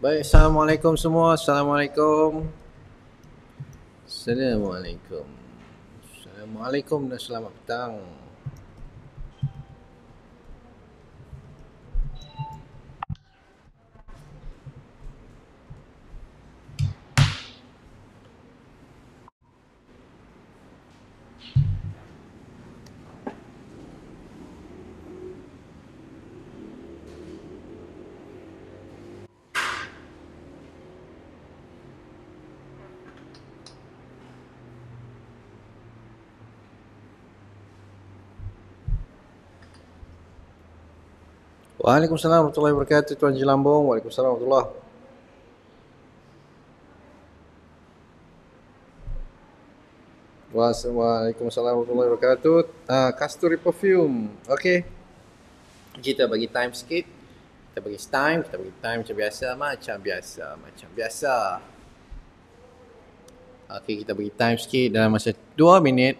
Baik, Assalamualaikum semua. Assalamualaikum. Assalamualaikum. Assalamualaikum dan selamat petang. Waalaikumsalam warahmatullahi wabarakatuh, Tuan Jelambung. Waalaikumsalam warahmatullahi. Waalaikumsalam warahmatullahi wabarakatuh. Kasturi Perfume. Okey. Kita bagi time sikit. Kita bagi time macam biasa. Okey, kita bagi time sikit dalam masa 2 minit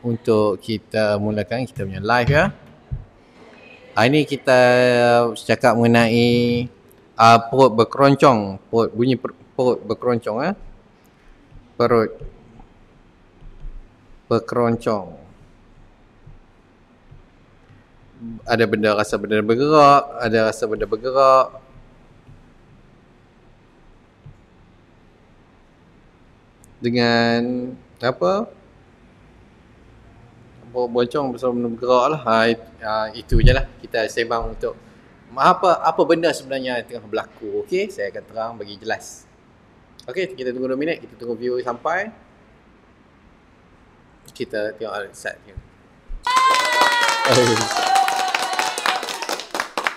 untuk kita mulakan kita punya live ya. Hari ni kita cakap mengenai perut berkeroncong, bunyi perut berkeroncong perut berkeroncong. Ada rasa benda bergerak, dengan apa? Bocong bersama benda bergerak lah. Itu je lah kita sembang untuk apa benda sebenarnya yang tengah berlaku. Okey, saya akan terang bagi jelas. Okey, kita tunggu 2 minit, kita tunggu viewer sampai. Kita tengok start ni.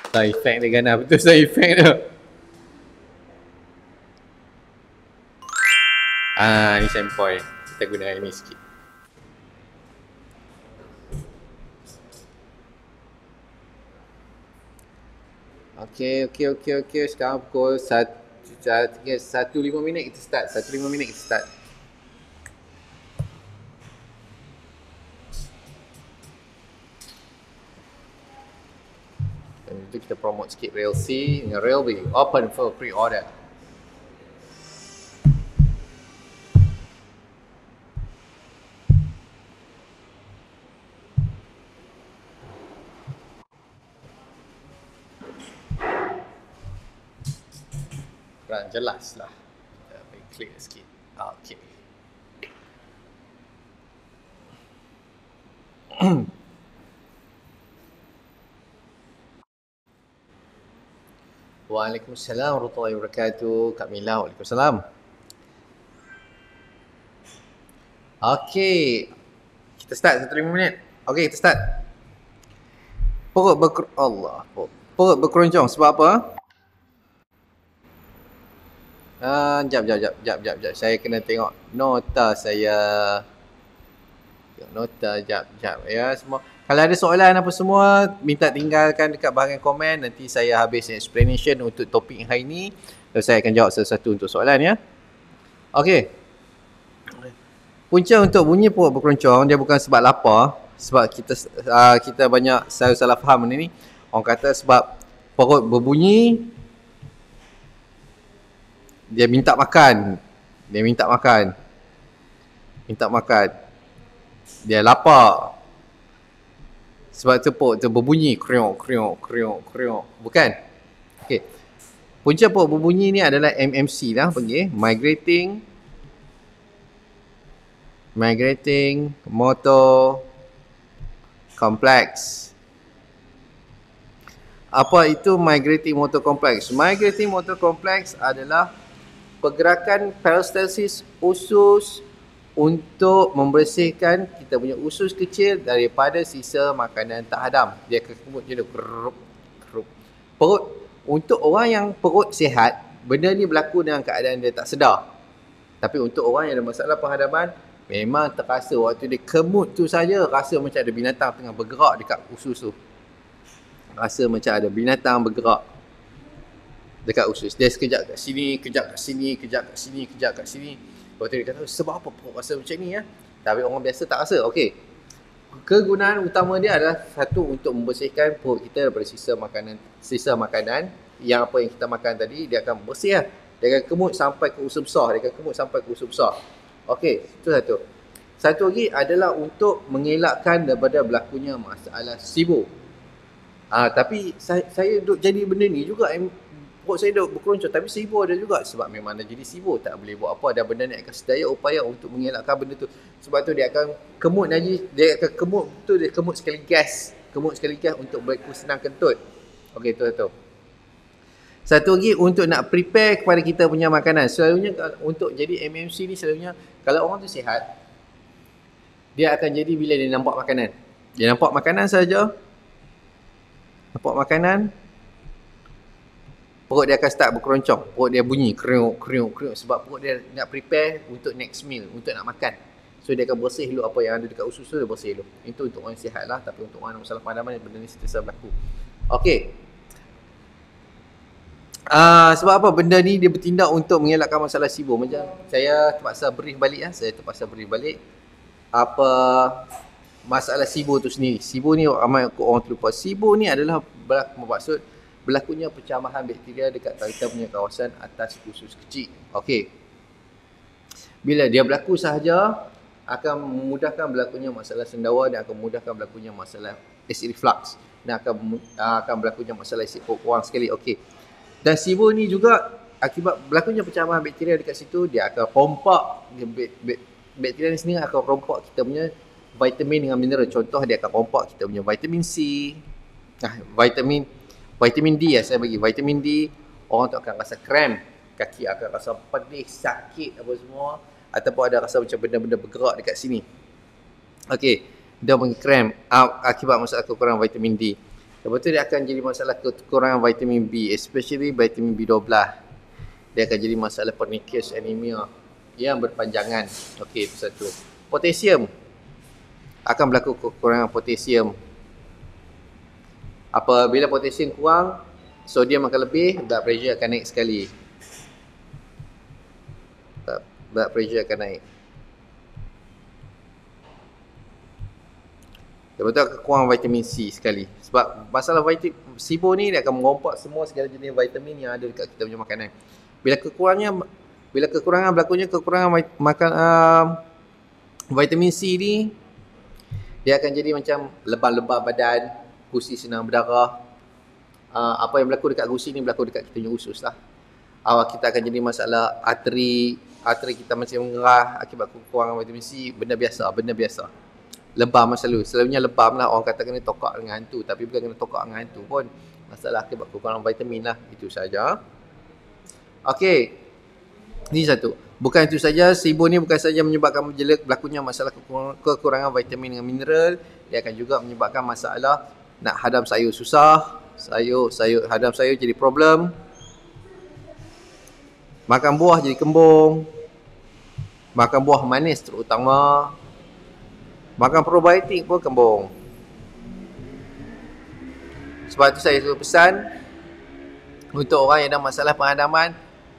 Sound effect dia Gana, betul sound effect tu. Ni sample. Kita gunakan ni sikit. Okey. Sekarang pukul 1.05 minit kita start. 1.05 minit kita start. Dan itu kita promote sikit Rail C dengan Rail B. Open for pre-order. Jelas lah. Kita bagi clear sikit. Okey. Waalaikumsalam warahmatullahi wabarakatuh. Kak Mila, waalaikumsalam. Okey. Kita start 1.5 minit. Okey, kita start. Perut berkeroncong sebab apa? Jap. Saya kena tengok nota saya. Jap ya semua. Kalau ada soalan apa semua, minta tinggalkan dekat bahagian komen. Nanti saya habis explanation untuk topik hari ni. Lalu saya akan jawab satu-satu untuk soalan ya. Okey. Punca untuk bunyi perut berkeroncong dia bukan sebab lapar. Sebab kita banyak salah faham benda ni. Orang kata sebab perut berbunyi, dia minta makan. Dia lapar. Sebab tu perut tu berbunyi kriok. Bukan? Okey. Punca perut berbunyi ni adalah MMC lah panggil. Migrating Motor Complex. Apa itu Migrating Motor Complex? Migrating Motor Complex adalah pergerakan peristalsis usus untuk membersihkan kita punya usus kecil daripada sisa makanan tak hadam. Dia kemut je kerup. Perut, untuk orang yang perut sihat, benda ni berlaku dengan keadaan dia tak sedar. Tapi untuk orang yang ada masalah penghadaman, memang terasa waktu dia kemut tu saja rasa macam ada binatang tengah bergerak dekat usus tu. Rasa macam ada binatang bergerak dekat usus. Dia sekejap kat sini, kejap kat sini. Lepas tu dia kata, sebab apa perut rasa macam ni ya? Tapi orang biasa tak rasa. Okey. kegunaan utama dia adalah satu untuk membersihkan perut kita daripada sisa makanan yang apa yang kita makan tadi, dia akan bersih lah. Dia akan kemut sampai ke usus besar, Okey, itu satu. Satu lagi adalah untuk mengelakkan daripada berlakunya masalah SIBO. Tapi saya duk jadi benda ni juga, perut saya duk berkeroncong, tapi SIBO ada juga. Sebab memang dah jadi SIBO, tak boleh buat apa. Dan benda ni akan sedaya upaya untuk mengelakkan benda tu. Sebab tu dia akan kemut lagi, dia kemut sekali gas. Untuk berlaku senang kentut. Okey, tu satu. Satu lagi untuk nak prepare kepada kita punya makanan. Selalunya untuk jadi MMC ni, selalunya kalau orang tu sihat, dia akan jadi bila dia nampak makanan. Dia nampak makanan saja, perut dia akan start berkeroncong. Perut dia bunyi kriuk. Sebab perut dia nak prepare untuk next meal, untuk nak makan. So dia akan bersih dulu apa yang ada dekat usus tu, dia bersih dulu. Itu untuk orang sihat lah. Tapi untuk orang masalah pengadaman, benda ni sentiasa berlaku. Okey. Sebab apa benda ni dia bertindak untuk mengelakkan masalah SIBO. Macam saya terpaksa brief balik. Apa masalah SIBO tu sendiri. SIBO ni ramai orang terlupa. SIBO ni adalah bermaksud berlakunya pencemaran bakteria dekat kita punya kawasan atas usus kecil. Okey. Bila dia berlaku sahaja, akan memudahkan berlakunya masalah sendawa dan akan memudahkan berlakunya masalah acid reflux dan akan berlakunya masalah acid perut kurang sekali. Okey. Dan SIBO ni juga akibat berlakunya pencemaran bakteria dekat situ, dia akan rompak, bakteria ni sendiri akan rompak kita punya vitamin dengan mineral. Contoh, dia akan rompak kita punya vitamin C, vitamin D saya bagi. Vitamin D, orang tu akan rasa cramp, kaki akan rasa pedih, sakit apa semua, ataupun ada rasa macam benda-benda bergerak dekat sini. Okey, dia panggil cramp akibat masalah kekurangan vitamin D. Lepas tu dia akan jadi masalah kekurangan vitamin B, especially vitamin B12. Dia akan jadi masalah pernicious anemia yang berpanjangan. Okey, itu satu. Potasium, akan berlaku kekurangan potasium. Apabila potasium kurang, sodium akan lebih, blood pressure akan naik sekali. Blood pressure akan naik. Lepas tu akan kurang vitamin C sekali. Sebab masalah SIBO ni dia akan merompak semua segala jenis vitamin yang ada dekat kita punya makanan. Bila kekurangan berlakunya kekurangan vitamin C ni, dia akan jadi macam lebam-lebam badan, gusi senang berdarah. Apa yang berlaku dekat gusi ni berlaku dekat kita punya usus lah. Kita akan jadi masalah arteri kita macam mengerah akibat kekurangan vitamin C. Benda biasa. Lebam selalunya lebam lah. Orang kata kena tokak dengan hantu, tapi bukan kena tokak dengan hantu pun, masalah akibat kekurangan vitamin lah. Itu saja. Okey, ini satu. Bukan itu saja, SIBO ni bukan saja menyebabkan berlakunya masalah kekurangan vitamin dengan mineral, dia akan juga menyebabkan masalah nak hadam sayur susah, hadam sayur jadi problem, makan buah jadi kembung, makan buah manis terutama, makan probiotik pun kembung. Sebab tu saya selalu pesan untuk orang yang ada masalah penghadaman,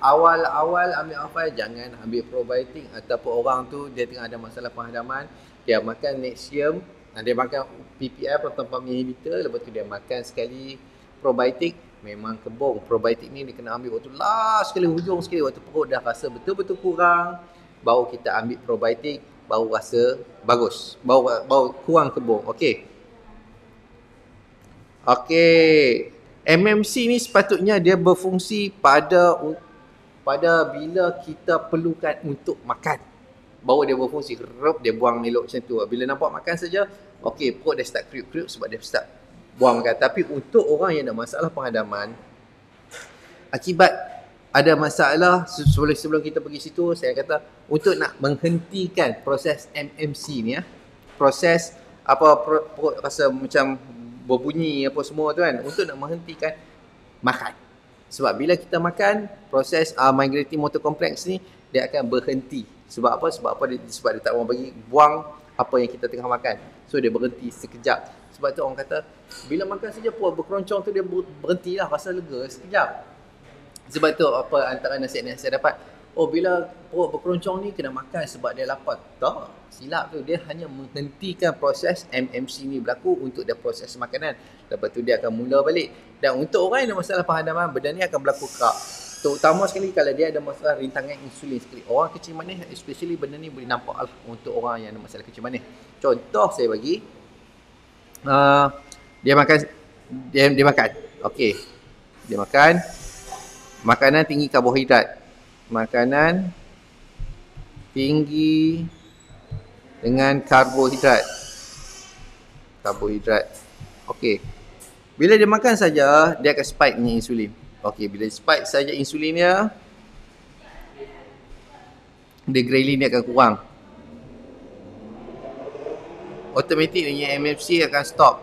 awal-awal ambil alfa, jangan ambil probiotik. Ataupun orang tu dia tengah ada masalah penghadaman, dia makan Nexium, dia makan PPI, proton pump inhibitor, lepas tu dia makan sekali probiotik, memang kembung. Probiotik ni dia kena ambil waktu last sekali, hujung sekali, waktu perut dah rasa betul-betul kurang, baru kita ambil probiotik, baru rasa bagus, baru kurang kembung. Okey. MMC ni sepatutnya dia berfungsi pada bila kita perlukan untuk makan, baru dia berfungsi. Dia buang elok macam tu. Bila nampak makan saja, okey, perut dia start kriuk-kriuk sebab dia start buang makan. Tapi untuk orang yang ada masalah penghadaman, akibat ada masalah, sebelum kita pergi situ, saya kata untuk nak menghentikan proses MMC ni, proses perut rasa macam berbunyi apa semua tu kan, untuk nak menghentikan, makan. Sebab bila kita makan, proses migrating motor complex ni dia akan berhenti. Sebab apa? Sebab dia tak mau bagi buang apa yang kita tengah makan. So dia berhenti sekejap. Sebab tu orang kata bila makan saja perut berkeroncong tu dia berhentilah, rasa lega sekejap. Sebab tu antara nasihat yang saya dapat, oh bila perut berkeroncong ni kena makan sebab dia lapar. Tak, silap tu. Dia hanya menghentikan proses MMC ni berlaku untuk dia proses makanan. Lepas tu dia akan mula balik. Dan untuk orang yang ada masalah penghadaman, benda ni akan berlaku kerap. Terutama sekali kalau dia ada masalah rintangan insulin sekali. Orang kecil manis, especially benda ni boleh nampak lah untuk orang yang ada masalah kecil manis. Contoh saya bagi, dia makan, dia makan. Okey. Dia makan makanan tinggi karbohidrat. Makanan tinggi dengan karbohidrat. Okey. Bila dia makan saja, dia akan spike punya insulin. Okey, bila spike saja insulinnya, dia ghrelin dia akan kurang. Automatik punya MMC akan stop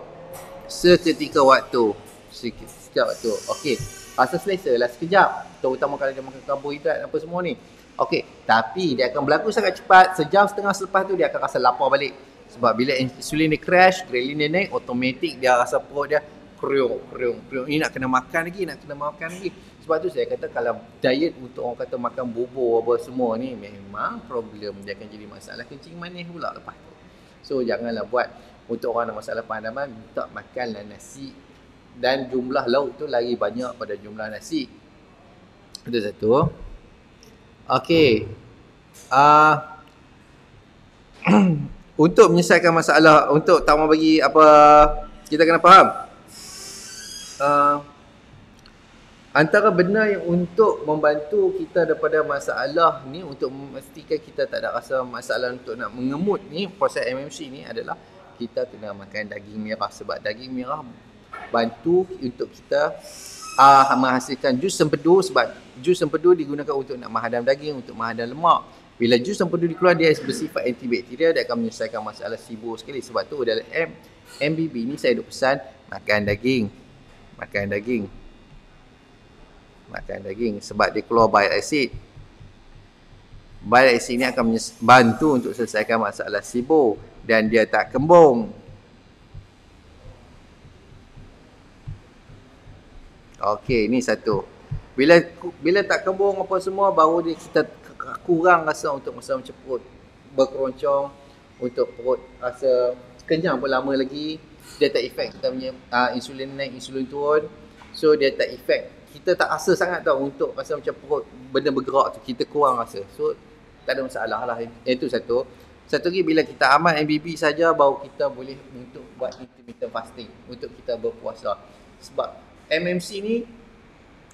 seketika waktu. Sekejap waktu. Okey. Rasa selesa lah sekejap. Terutama kalau dia makan karbohidrat apa semua ni. Okey. Tapi dia akan berlaku sangat cepat. Sejam setengah selepas tu dia akan rasa lapar balik. Sebab bila insulin dia crash, ghrelin dia naik, automatik dia rasa perut dia kriuk. Ini nak kena makan lagi. Sebab tu saya kata kalau diet untuk orang kata makan bubur apa semua ni, memang problem. Dia akan jadi masalah kencing manis pula lepas tu. So janganlah buat. Untuk orang ada masalah penghadaman, minta makanlah nasi. Dan jumlah lauk tu lagi banyak pada jumlah nasi. Itu satu. Okey. Untuk menyelesaikan masalah, untuk tak mau bagi apa, kita kena faham. Antara benda yang untuk membantu kita daripada masalah ni, untuk memastikan kita tak ada rasa masalah untuk nak mengemut ni, proses MMC ni adalah kita kena makan daging merah. Sebab daging merah bantu untuk kita menghasilkan jus sempedu. Sebab jus sempedu digunakan untuk nak menghadam daging, untuk menghadam lemak. Bila jus sempedu dikeluar, dia bersifat antibakteria, dia akan menyelesaikan masalah SIBO sekali. Sebab tu dalam MBB ni saya duk pesan makan daging sebab dia keluar bile acid. Bile acid ni akan bantu untuk selesaikan masalah SIBO dan dia tak kembung. Okey, ni satu. Bila tak kembung apa semua, baru kita kurang rasa untuk masa macam perut berkeroncong, untuk perut rasa kenyang pun lama lagi. Dia tak efek kita punya insulin naik, insulin turun. So dia tak efek. Kita tak rasa sangat tau untuk rasa macam perut benda bergerak tu, kita kurang rasa. So tak ada masalah lah. Itu satu. Satu lagi, bila kita amal MBB saja, baru kita boleh untuk buat intermittent fasting, untuk kita berpuasa. Sebab MMC ni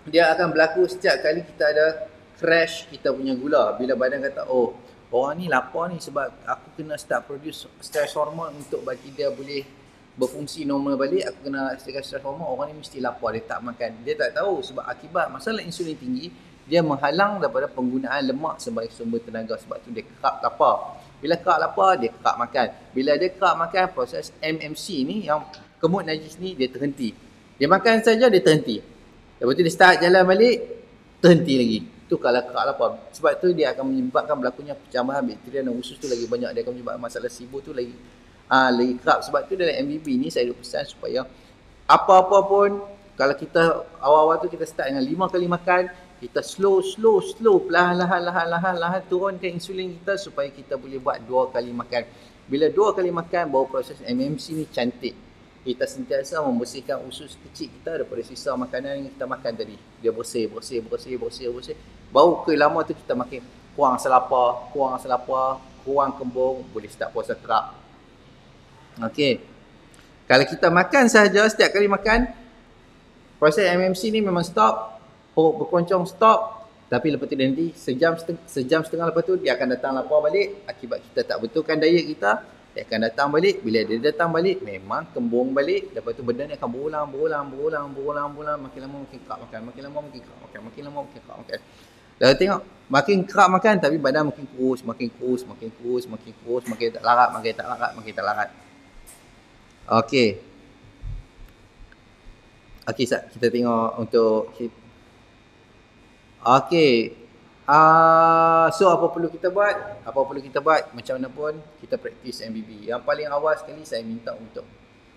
dia akan berlaku setiap kali kita ada crash kita punya gula. Bila badan kata, oh orang ni lapar ni sebab aku kena start produce stress hormone untuk bagi dia boleh berfungsi normal balik, aku kena stress hormone, orang ni mesti lapar, dia tak makan. Dia tak tahu sebab akibat masalah insulin tinggi, dia menghalang daripada penggunaan lemak sebagai sumber tenaga. Sebab tu dia kerap lapar. Bila kerap lapar, dia kerap makan. Bila dia kerap makan, proses MMC ni, yang kemut najis ni, dia terhenti. Dia makan saja, dia terhenti. Lepas tu dia start jalan balik, terhenti lagi. Tu kalau kerap lapar. Sebab tu dia akan menyebabkan berlakunya pencambahan bakteria dan usus tu lagi banyak. Dia akan menyebabkan masalah SIBO tu lagi kerap. Sebab tu dalam MBB ni saya pesan supaya apa-apa pun, kalau kita awal-awal tu kita start dengan 5 kali makan, kita slow, perlahan-lahan turunkan insulin kita supaya kita boleh buat 2 kali makan. Bila 2 kali makan, baru proses MMC ni cantik. Kita sentiasa membersihkan usus kecil kita daripada sisa makanan yang kita makan tadi. Dia bersih. Baru ke lama tu kita makin kurang selapar, kurang kembung, boleh start puasa kerap. Okey. Kalau kita makan saja, setiap kali makan, proses MMC ni memang stop, perut berkeroncong stop, tapi lepas tu dia nanti sejam setengah lepas tu dia akan datang lapar balik akibat kita tak betulkan diet kita. Dia akan datang balik. Bila dia datang balik, memang kembung balik. Lepas tu benda ni akan berulang. Makin lama makin kerap makan. Makin lama makin kerap makan. Dah tengok, makin kerap makan tapi badan makin kurus. Makin tak larat. Okey. Okey, kita tengok untuk okey. So apa perlu kita buat? Macam mana pun kita praktis MBB. Yang paling awal sekali saya minta untuk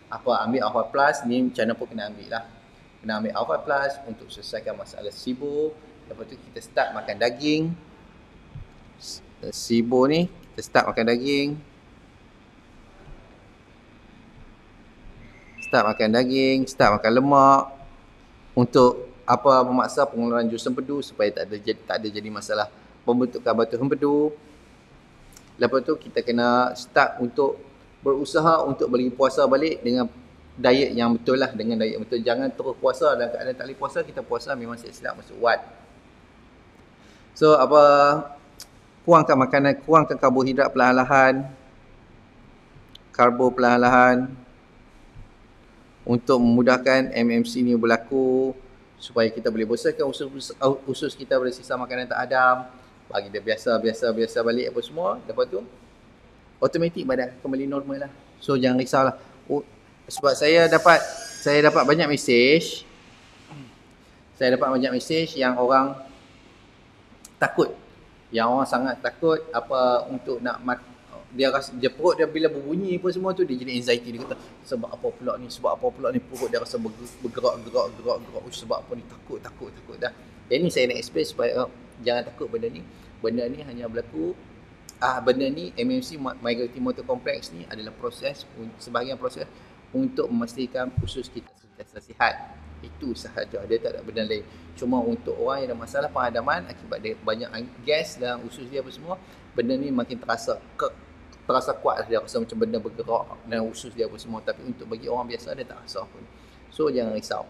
ambil Alpha Plus ni, macam mana pun kena ambil lah. Kena ambil Alpha Plus untuk selesaikan masalah SIBO. Lepas tu kita start makan daging. SIBO ni kita start makan daging. Start makan lemak untuk apa, memaksa pengeluaran jus empedu supaya tak ada jadi masalah pembentukan batu empedu. Lepas tu kita kena start untuk berusaha untuk bagi puasa balik dengan diet yang betul lah, dengan diet yang betul. Jangan terus puasa dan keadaan tak boleh puasa, kita puasa memang silap masuk wad. So apa, kurangkan makanan, kurangkan karbohidrat perlahan-lahan, karbo perlahan-lahan untuk memudahkan MMC ni berlaku, supaya kita boleh besarkan usus kita dari sisa makanan tak hadam, bagi dia biasa balik apa semua. Lepas tu automatik badan kembali normal lah. So jangan risaulah. Sebab saya dapat banyak mesej. Saya dapat banyak mesej yang orang takut. Yang orang sangat takut apa untuk nak dia rasa dia perut dia bila berbunyi apa semua tu dia jadi anxiety. Dia kata sebab apa pula ni perut dia rasa bergerak. Sebab apa ni, takut dah. Jadi ni saya nak explain supaya jangan takut benda ni. Benda ni hanya berlaku benda ni MMC, Migrating Motor Complex ni adalah sebahagian proses untuk memastikan usus kita sentiasa sihat. Itu sahaja, dia tak ada benda lain. Cuma untuk orang yang ada masalah penghadaman akibat dia banyak gas dalam usus dia apa semua, benda ni makin terasa kuat lah. Dia rasa macam benda bergerak dalam usus dia apa semua. Tapi untuk bagi orang biasa dia tak rasa pun. So jangan risau.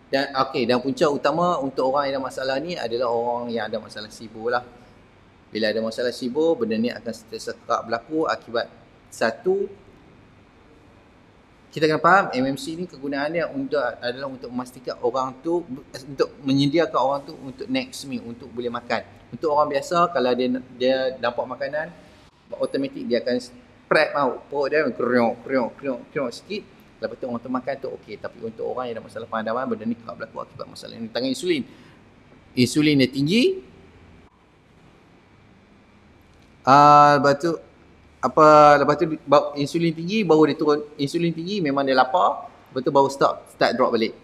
Dan punca utama untuk orang yang ada masalah ni adalah orang yang ada masalah SIBO lah. Bila ada masalah SIBO, benda ni akan sentiasa kerap berlaku akibat satu, kita kena faham MMC ni kegunaan dia adalah untuk memastikan orang tu, untuk menyediakan orang tu untuk next meal, untuk boleh makan. Untuk orang biasa, kalau dia nampak makanan, automatik dia akan prep perut dia kriok sikit. Lepas tu orang tu makan tu okey. Tapi untuk orang yang ada masalah penghadaman, benda ni kerap berlaku akibat masalah yang tangan insulin. Insulin dia tinggi. Lepas tu insulin tinggi, baru dia turun. Insulin tinggi memang dia lapar, lepas tu baru start drop balik.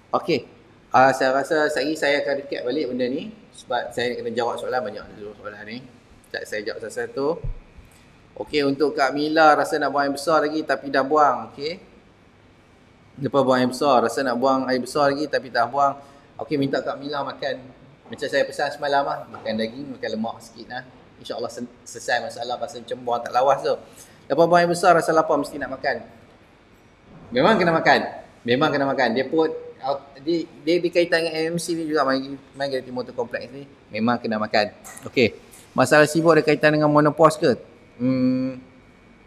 Okey. Saya rasa saya akan recap balik benda ni sebab saya kena jawab soalan banyak soalan ni. Saya jawab satu-satu. Okey, untuk Kak Mila rasa nak buang air besar lagi tapi dah buang. Okey. Lepas buang air besar, rasa nak buang air besar lagi tapi tak buang. Okey, minta Kak Mila makan macam saya pesan semalam lah, makan daging, makan lemak sikit lah. InsyaAllah selesai masalah rasa macam buang tak lawas tu. Lepas buang air besar, rasa lapar mesti nak makan. Memang kena makan. Dia pun dia berkaitan dengan MMC ni juga, Migrating Motor Complex ni. Memang kena makan. Okey. Masalah sibuk ada kaitan dengan menopause ke?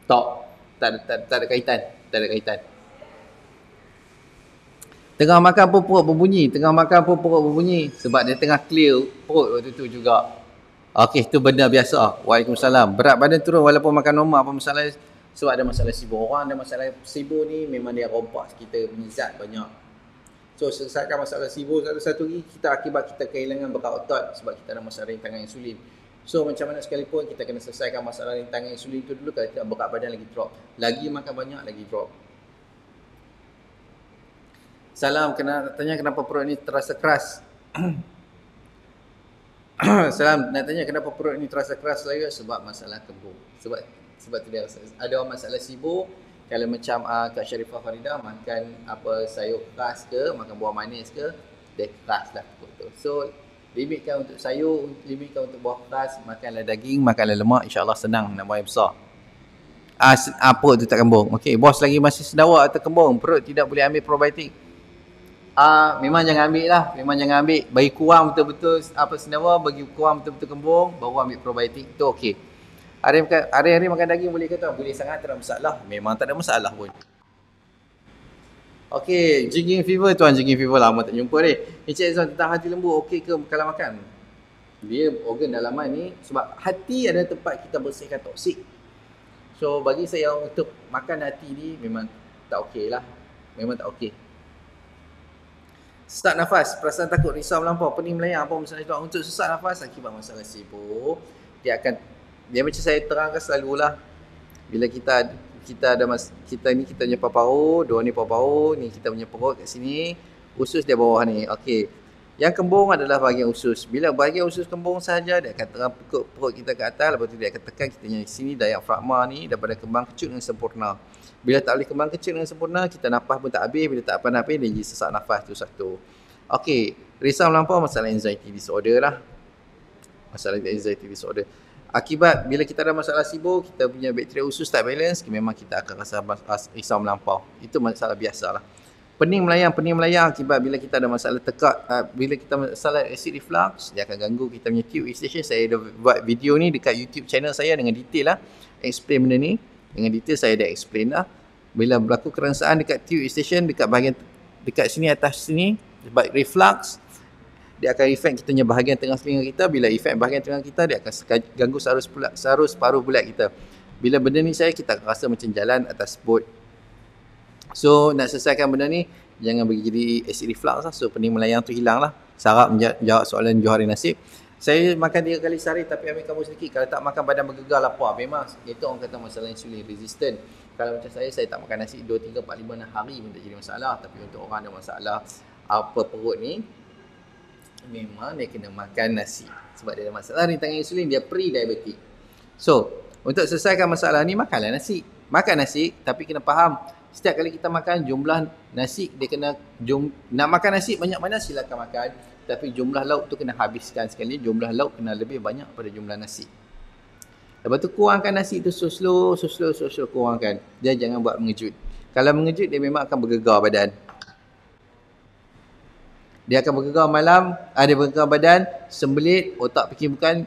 Tak ada kaitan. Tengah makan pun perut berbunyi. Sebab dia tengah clear perut waktu tu juga. Okey, itu benda biasa. Waalaikumsalam. Berat badan turun walaupun makan normal, apa masalah? Sebab ada masalah SIBO. Orang ada masalah SIBO ni memang dia rompak kita punya zat banyak. So selesaikan masalah SIBO satu lagi, kita kehilangan berat otot sebab kita ada masalah rintangan insulin. So macam mana sekalipun kita kena selesaikan masalah rintangan insulin tu dulu, kalau kita berat badan lagi drop. Lagi makan banyak lagi drop. Salam, nak tanya kenapa perut ni terasa keras. Salam, nak tanya kenapa perut ni terasa keras lagi? Sebab masalah kembung. Sebab tu dia ada orang masalah SIBO. Kalau macam Kak Sharifah Faridah makan apa sayur keras ke, makan buah manis ke, dia keras lah perut tu. So limitkan untuk sayur, limitkan untuk buah keras, makanlah daging, makanlah lemak, insya-Allah senang nak buang air besar. Perut tu tak kembung. Okey, bos lagi masih sedawa atau kembung, perut tidak boleh ambil probiotik. Memang jangan ambil. Bagi kurang betul-betul sendawa, bagi kurang betul-betul kembung, baru ambil probiotik. Tu okey. Hari-hari makan daging boleh ke tak? Boleh sangat, tak ada masalah. Memang tak ada masalah pun. Okey, jigging fever tuan, jigging fever lama tak jumpa ni. Encik Azwan tentang hati lembu, okey ke kalau makan? Dia organ dalaman ni, sebab hati adalah tempat kita bersihkan toksik. So bagi saya untuk makan hati ni memang tak okey lah. Memang tak okey. Sesak nafas, perasaan takut, risau melampau, pening melayang, apa masalah itu. Untuk sesak nafas akibat masalah SIBO, dia macam saya terangkan selalulah. Bila kita ni kita punya paru-paru, dua ni paru-paru, ni kita punya perut kat sini, usus dia bawah ni. Okey. Yang kembung adalah bahagian usus. Bila bahagian usus kembung saja, dia akan terang perut kita ke atas, lepas tu dia akan tekan kita yang sini, diafragma ni daripada kembang kecil dengan sempurna. Bila tak boleh kembang kecil dengan sempurna, kita nafas pun tak habis. Bila tak habis, dia jadi sesak nafas tu satu. Okey, risau melampau masalah anxiety disorder lah. Masalah anxiety disorder. Akibat bila kita ada masalah SIBO, kita punya bakteria usus tak balance, memang kita akan rasa risau melampau. Itu masalah biasalah. Pening melayang akibat bila kita ada masalah tekak, bila kita masalah acid reflux, dia akan ganggu kita punya tube station. Saya dah buat video ni dekat YouTube channel saya dengan detail lah, explain benda ni. Dengan detail saya dah explain lah. Bila berlaku kerangsaan dekat tube station, dekat bahagian dekat sini, atas sini, sebab reflux, dia akan efek kita punya bahagian tengah telinga kita. Bila efek bahagian tengah kita, dia akan ganggu sarus paruh bulat kita. Bila benda ni kita akan rasa macam jalan atas bot. So nak selesaikan benda ni, jangan bagi jadi acid reflux lah. So pening melayang tu hilang lah. Sarap menjawab soalan Johari Nasib. Saya makan 3 kali sehari tapi ambil kabur sedikit. Kalau tak makan badan bergegar, lapar. Memang itu orang kata masalah insulin resistant. Kalau macam saya tak makan nasi 2, 3, 4, 5 hari pun tak jadi masalah. Tapi untuk orang ada masalah apa perut ni, memang dia kena makan nasi. Sebab dia ada masalah rintangan insulin, dia pre-diabetic. So untuk selesaikan masalah ni, makanlah nasi. Makan nasi, tapi kena faham, setiap kali kita makan, jumlah nasi dia kena nak makan nasi banyak mana silakan makan, tapi jumlah lauk tu kena habiskan sekali. Jumlah lauk kena lebih banyak pada jumlah nasi. Lepas tu kurangkan nasi tu slow kurangkan. Dia jangan buat mengejut. Kalau mengejut, dia memang akan bergegar badan. Dia akan bergegar malam, dia bergegar badan, sembelit, otak fikir bukan,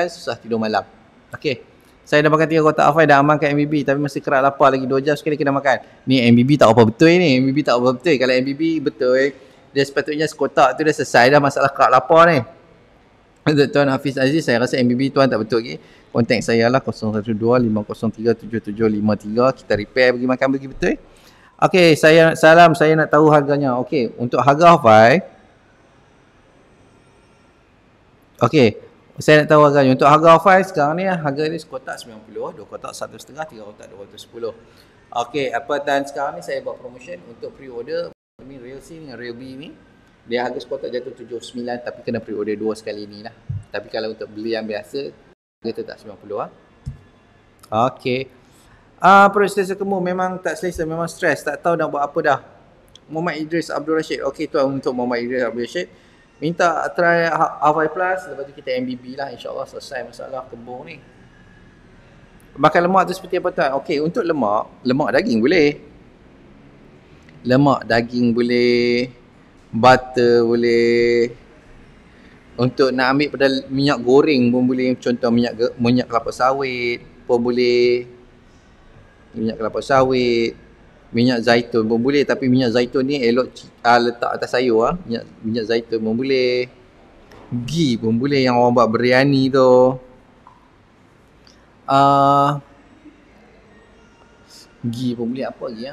susah tidur malam. Okey. Saya dah makan 3 kotak Afai, dah amalkan MBB, tapi masih kerak lapar lagi 2 jam sekali kena makan. Ni MBB tak apa betul ni. MBB tak apa betul. Kalau MBB betul, dia sepatutnya sekotak tu dah selesai dah masalah kerak lapar ni. Tuan Hafiz Aziz, saya rasa MBB tuan tak betul lagi. Kontak saya lah 012-503-7753. Kita repair pergi makan pergi betul. Okey, saya nak tahu harganya. Okey, untuk harga Afai. Okey. Saya nak tahu harganya. Untuk harga Afai sekarang ni, harga ni sekotak 90, 2 kotak 1.5, 3 kotak 210. Okey, dan sekarang ni saya buat promotion untuk pre-order ni Real C dengan Real B ni. Dia harga sekotak jatuh 79, tapi kena pre-order 2 sekali ni lah. Tapi kalau untuk beli yang biasa, harga tetap 90 lah. Okey. Perut selesa kemur memang tak selesa, memang stres, tak tahu nak buat apa dah. Muhammad Idris Abdul Rashid. Okey tuan, untuk Muhammad Idris Abdul Rashid, minta try Afai Plus, lepas tu kita MBB lah, insyaAllah selesai masalah kembung ni. Makan lemak tu seperti apa tuan? Okey, untuk lemak daging boleh. Lemak daging boleh, butter boleh. Untuk nak ambil pada minyak goreng pun boleh, contoh minyak kelapa sawit pun boleh. Minyak kelapa sawit, minyak zaitun pun boleh, tapi minyak zaitun ni elok letak atas sayur minyak zaitun pun boleh. Ghee pun boleh, yang orang buat biryani tu. Ghee pun boleh, apa lagi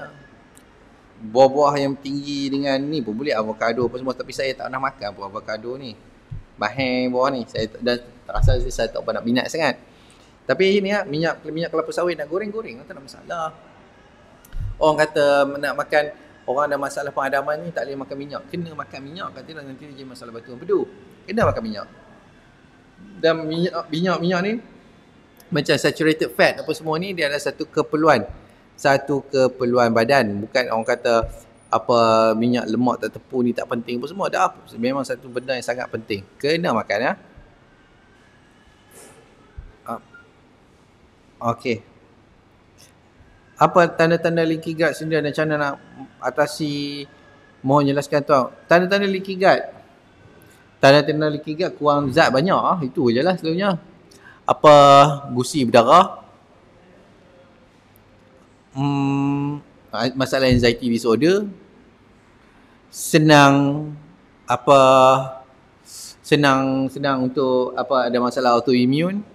buah-buah yang tinggi dengan ni pun boleh, avocado apa semua, tapi saya tak pernah makan buah avocado ni. Bahang buah ni saya dah rasa saya tak pernah minat sangat. Tapi ni minyak kelapa sawit nak goreng tak ada masalah. Orang kata nak makan, orang ada masalah pengadaman ni tak boleh makan minyak. Kena makan minyak, katanya nanti dia jadi masalah batu empedu. Kena makan minyak. Dan minyak ni macam saturated fat apa semua ni, dia ada satu keperluan badan. Bukan orang kata apa minyak lemak tak tepu ni tak penting apa semua. Dah, memang satu benda yang sangat penting. Kena makan Okey. Apa tanda-tanda leaky gut syndrome dan macam mana nak atasi? Mohon jelaskan tuan. Tanda-tanda leaky gut. Tanda-tanda leaky gut kurang zat banyak itu je lah selalunya. Apa gusi berdarah. Masalah anxiety disorder. Senang untuk ada masalah autoimmune.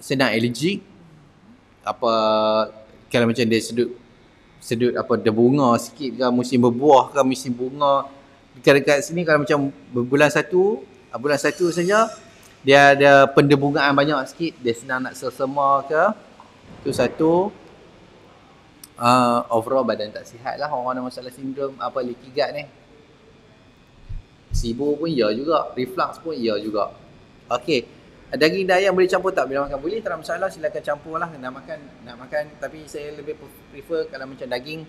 Senang allergic. Kalau macam dia sedut dia bunga sikit ke, musim berbuah ke, musim bunga dekat sini, kalau macam bulan satu saja dia ada pendebungaan banyak sikit, dia senang nak selsema ke, tu satu. Overall badan tak sihat lah orang ada masalah sindrom leaky gut ni. SIBO pun ya juga, reflux pun ya juga. Okey. Daging dan ayam boleh campur tak bila makan? Boleh, tak ada masalah, silakan campur lah. Nak makan tapi saya lebih prefer kalau macam daging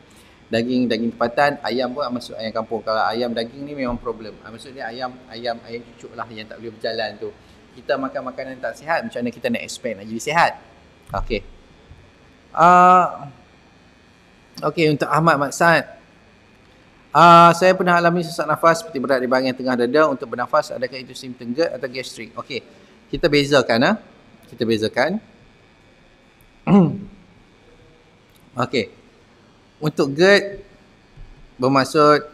tempatan, ayam pun masuk ayam kampung. Kalau ayam daging ni memang problem. Maksudnya ayam cucuk lah yang tak boleh berjalan tu. Kita makan makanan tak sihat, macam mana kita nak expect nak jadi sihat? Okey. Okey, untuk Ahmad Maksad. Saya pernah alami sesak nafas seperti berat di bahagian tengah dada. Untuk bernafas, adakah itu simptom GERD atau gastrik? Okey, kita bezakan. Kita bezakan. Okey. Untuk GERD bermaksud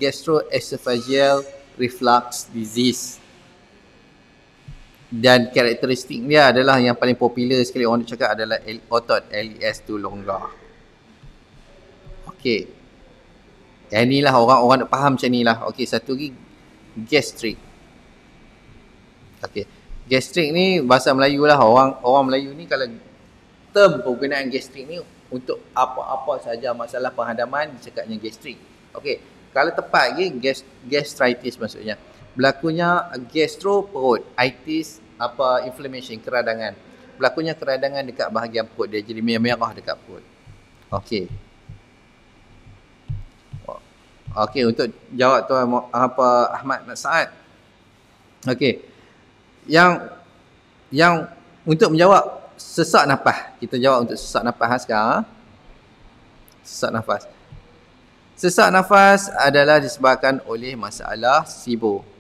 gastroesophageal reflux disease. Dan karakteristik dia adalah yang paling popular sekali orang cakap adalah otot LES tu longgar. Okey. Yang inilah orang nak faham macam ni lah. Okey, satu lagi gastrik. Okey. Gastrik ni bahasa Melayu lah. Orang Melayu ni kalau term penggunaan gastrik ni untuk apa-apa sahaja masalah penghadaman cakapnya gastrik. Okey. Kalau tepat lagi gastritis maksudnya. Berlakunya gastro perut, itis inflammation, keradangan. Berlakunya keradangan dekat bahagian perut dia, jadi merah dekat perut. Okey. Okey, untuk jawab tuan Ahmad Saad. Okey. Yang untuk menjawab sesak nafas, kita jawab untuk sesak nafas sekarang. Sesak nafas. Sesak nafas adalah disebabkan oleh masalah SIBO,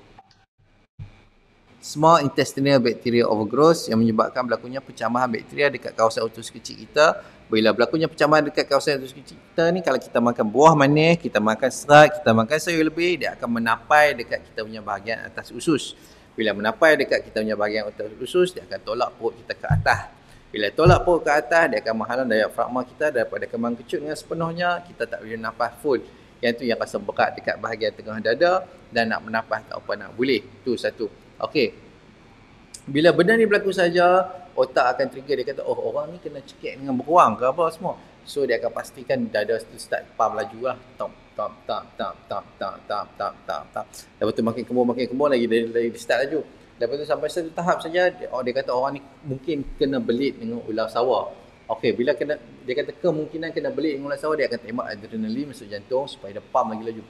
Small Intestinal Bacterial Overgrowth, yang menyebabkan berlakunya pencemaran bakteria dekat kawasan usus kecil kita. Bila berlakunya pencemaran dekat kawasan usus kecil kita ni, kalau kita makan buah manis, kita makan serat, kita makan sayur lebih, dia akan menapai dekat kita punya bahagian atas usus. Bila menapai dekat kita punya bahagian atas usus, dia akan tolak perut kita ke atas. Bila tolak perut ke atas, dia akan menghalang diafragma kita daripada kembang kecut dengan sepenuhnya. Kita tak boleh nafas full. Yang tu yang rasa berat dekat bahagian tengah dada, dan nak menafas tak apa nak boleh. Tu satu. Okey. Bila benda ni berlaku saja, otak akan trigger, dia kata, oh orang ni kena cekik dengan beruang ke apa semua. So dia akan pastikan dada tu start pump laju lah. Top. Lepas tu makin kembung lagi, dia start laju. Lepas tu sampai satu tahap saja, dia kata orang ni mungkin kena belit dengan ular sawah. Okey, bila dia kata kemungkinan kena belit dengan ular sawah, dia akan tembak adrenalin masuk jantung supaya dia pump lagi laju.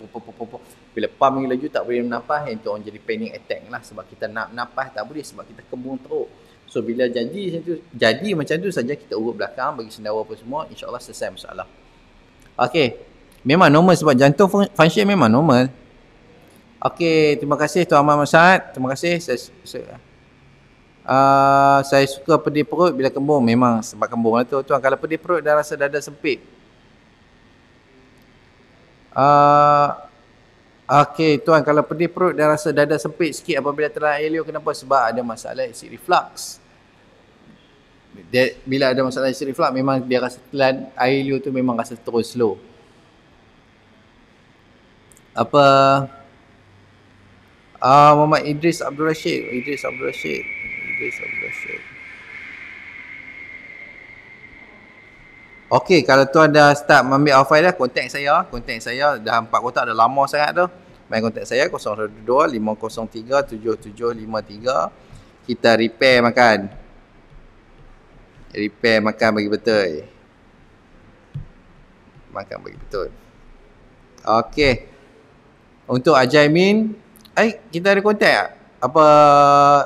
Bila pump lagi laju tak boleh bernafas, yang tu orang jadi panic attack lah. Sebab kita nak nafas tak boleh, sebab kita kembung teruk. So bila jadi macam tu saja, kita urut belakang, bagi sendawa apa semua, insyaAllah selesai masalah. Okey, memang normal sebab jantung function memang normal. Okey, terima kasih Tuan Ahmad Masyad. Terima kasih. Saya suka pedih perut bila kembung. Memang sebab kembung lah tu Tuan. Kalau pedih perut dan rasa dada sempit. Okey Tuan, kalau pedih perut dan rasa dada sempit sikit apabila telan air liur, kenapa? Sebab ada masalah acid reflux. Bila ada masalah acid reflux, memang dia rasa telan air liur tu memang rasa terus slow. Muhammad Idris Abdul Rashid. Okey, kalau tuan dah start mengambil alfai dah, kontak saya dah 4 kotak, dah lama sangat tu. Main kontak saya 012-503-7753. Kita repair makan bagi betul. Okey. Untuk Ajaimin, kita ada kontak tak?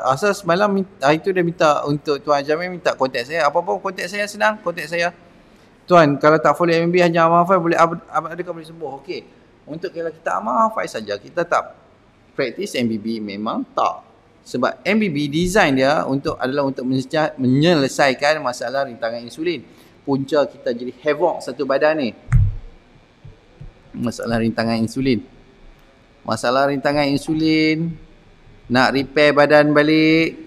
Asal semalam itu dia minta untuk Tuan Ajaimin minta kontak saya. Apa-apa kontak saya senang, kontak saya. Tuan, kalau tak follow MB hanya amal hafal, boleh adakah boleh sembuh? Okey. Untuk kalau kita amal hafal saja, kita tak praktis MBB, memang tak. Sebab MBB design dia adalah untuk menyelesaikan masalah rintangan insulin. Punca kita jadi havoc satu badan ni. Masalah rintangan insulin, nak repair badan balik,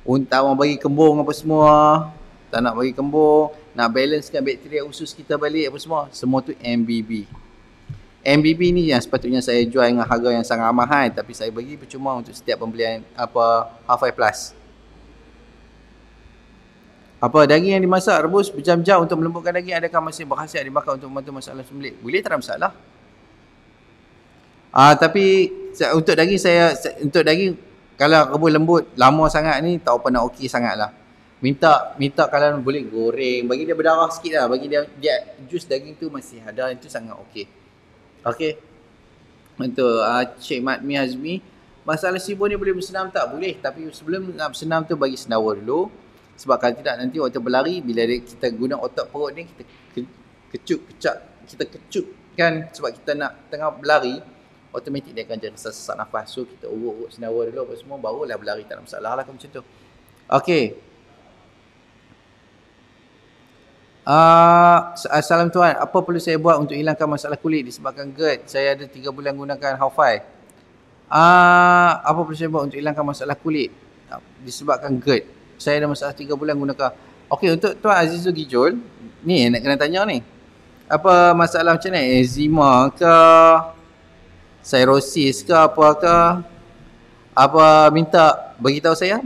untuk orang bagi kembung apa semua, tak nak bagi kembung, nak balancekan bakteria usus kita balik apa semua tu MBB. MBB ni yang sepatutnya saya jual dengan harga yang sangat mahal, tapi saya bagi percuma untuk setiap pembelian Half-Life Plus. Daging yang dimasak rebus berjam-jam untuk melembutkan daging, adakah masih berkhasiat dimakan untuk membantu masalah sembelit? Boleh, tak ada masalah. Tapi untuk daging untuk daging kalau rebus lembut lama sangat ni tak apa nak okey sangat lah. Minta kalau boleh goreng, bagi dia berdarah sikit lah, bagi dia jus daging tu masih ada, itu sangat okey. Okey. Untuk Cik Matmi Hazmi, masalah sibuk ni boleh bersenam tak? Boleh, tapi sebelum nak bersenam tu bagi senawa dulu. Sebab kalau tidak nanti waktu berlari, bila kita guna otot perut ni, kita kecutkan sebab kita nak tengah berlari, automatik dia akan jadi sesak nafas. So kita urut senawa dulu apa semua, barulah berlari, tak ada masalah lah macam tu. Okey. Salam tuan, apa perlu saya buat untuk hilangkan masalah kulit disebabkan GERD? Saya ada 3 bulan gunakan Halfai. Apa perlu saya buat untuk hilangkan masalah kulit disebabkan GERD? Saya ada masalah 3 bulan gunakan. Okey, untuk tuan Azizul Gijol, ni nak kena tanya ni. Apa masalah macam ni? Eczema ke? Cirrhosis ke apa ke? Apa minta beritahu saya?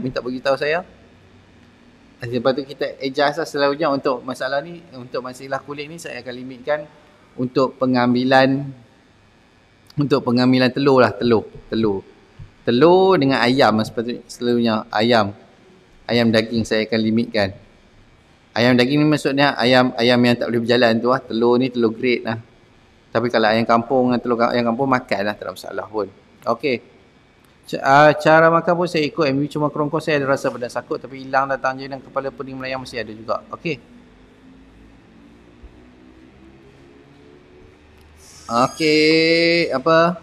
Lepas tu kita adjust lah selalunya untuk masalah ni, untuk masalah kulit ni saya akan limitkan untuk pengambilan telur lah, telur dengan ayam sepatutnya, selalunya ayam daging saya akan limitkan. Ayam daging ni maksudnya ayam yang tak boleh berjalan tu lah. Telur ni telur grade lah. Tapi kalau ayam kampung dengan telur ayam kampung makan lah, tak ada masalah pun. Okey. Cara makan pun saya ikut MV, cuma kerongkong saya ada rasa badan sakut tapi hilang datang je, dan kepala pening melayang masih ada juga. Okey. Okey, apa?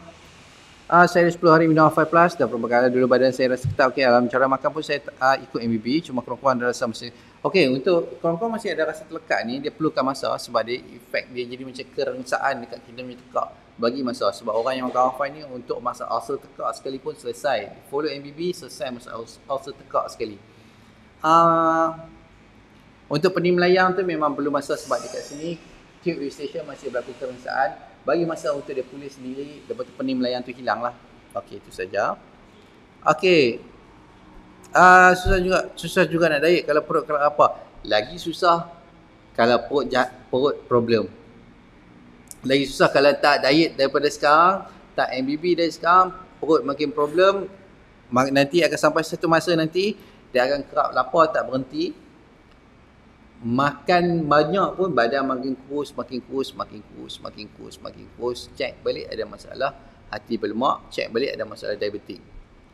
Saya 10 hari minum Alpha Plus, dah beberapa kali dulu badan saya rasa ketat. Okey, dalam cara makan pun saya ikut MBB, cuma kerongkong ada rasa masih. Okey, untuk kerongkong masih ada rasa terlekat ni, dia perlukan masa sebab dia efek dia jadi macam kerengsaan dekat kita punya tekak. Bagi masa sebab orang yang makan Alpha ni untuk masa ulcer tekak sekalipun selesai. Follow MBB selesai masa ulcer tekak sekali. Untuk pening melayang tu memang perlu masa sebab dekat sini tube eustachian masih berlaku kerengsaan. Bagi masa untuk dia pulih sendiri, lepas tu pening melayang tu hilang lah. Okey, itu saja. Okey. Susah juga nak diet kalau perut kalau apa. Lagi susah kalau perut problem. Lagi susah kalau tak diet daripada sekarang, tak MBB dari sekarang, perut makin problem. Nanti akan sampai satu masa nanti dia akan kerap lapar tak berhenti. Makan banyak pun badan makin kurus. Cek balik ada masalah hati berlemak, cek balik ada masalah diabetik.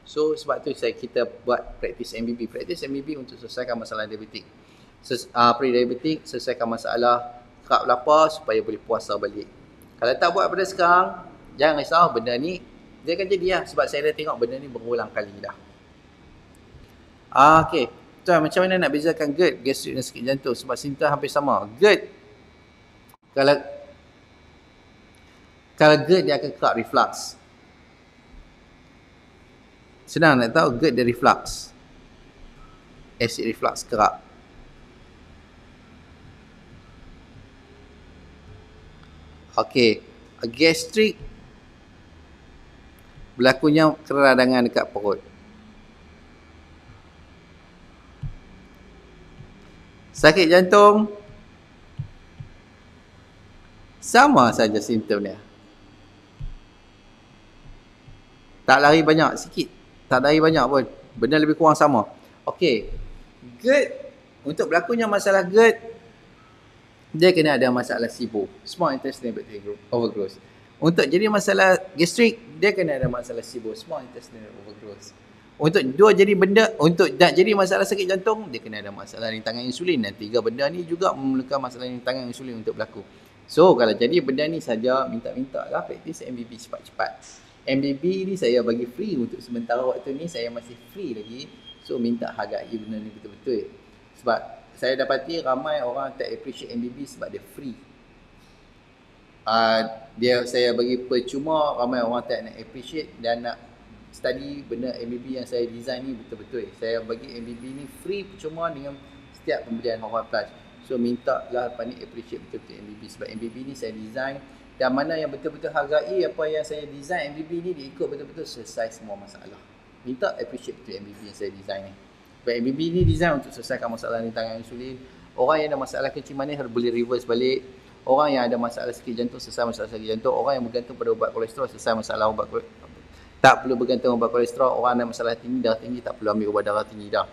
So sebab tu kita buat praktis MBB. Praktis MBB untuk selesaikan masalah diabetik. Pre-diabetik, selesaikan masalah kerap lapar supaya boleh puasa balik. Kalau tak buat pada sekarang, jangan risau, benda ni dia akan jadi lah. Sebab saya dah tengok benda ni berulang kali dah. Okey. Tuan, macam mana nak bezakan GERD, gastrik dan sakit jantung? Sebab simptom hampir sama. GERD, kalau GERD dia akan kerap reflux. Senang nak tahu, GERD dia reflux. Acid reflux kerap. Okey, gastrik berlakunya keradangan dekat perut. Sakit jantung sama saja simptom dia. Tak lari banyak, sikit. Tak lari banyak pun. Benda lebih kurang sama. Okey. GERD, untuk berlakunya masalah GERD, dia kena ada masalah SIBO, Small Intestinal Bacterial Overgrowth. Untuk jadi masalah gastrik, dia kena ada masalah SIBO, Small Intestinal Overgrowth. Untuk nak jadi masalah sakit jantung, dia kena ada masalah rintangan insulin. Dan 3 benda ni juga memerlukan masalah rintangan insulin untuk berlaku. So kalau jadi benda ni saja, minta-minta lah praktis MBB cepat-cepat. MBB ni saya bagi free untuk sementara waktu ni, saya masih free lagi. So minta hargai benda ni betul-betul. Sebab saya dapati ramai orang tak appreciate MBB sebab dia free. Saya bagi percuma, ramai orang tak nak appreciate dan nak study benda MBB yang saya design ni betul-betul. Saya bagi MBB ni free percuma dengan setiap pembelian Halfai Plus. So minta lah lepas ni appreciate betul-betul MBB. Sebab MBB ni saya design, dan mana yang betul-betul hargai apa yang saya design MBB ni, dia ikut betul-betul selesai semua masalah. Minta appreciate betul MBB yang saya design ni. Sebab MBB ni design untuk selesaikan masalah rintangan insulin. Orang yang ada masalah kencing manis boleh reverse balik. Orang yang ada masalah sakit jantung selesai masalah sakit jantung. Orang yang bergantung pada ubat kolesterol selesai masalah ubat kolesterol. Tak perlu bergantung ubat kolesterol. Orang ada masalah tinggi, darah tinggi, tak perlu ambil ubat darah tinggi dah.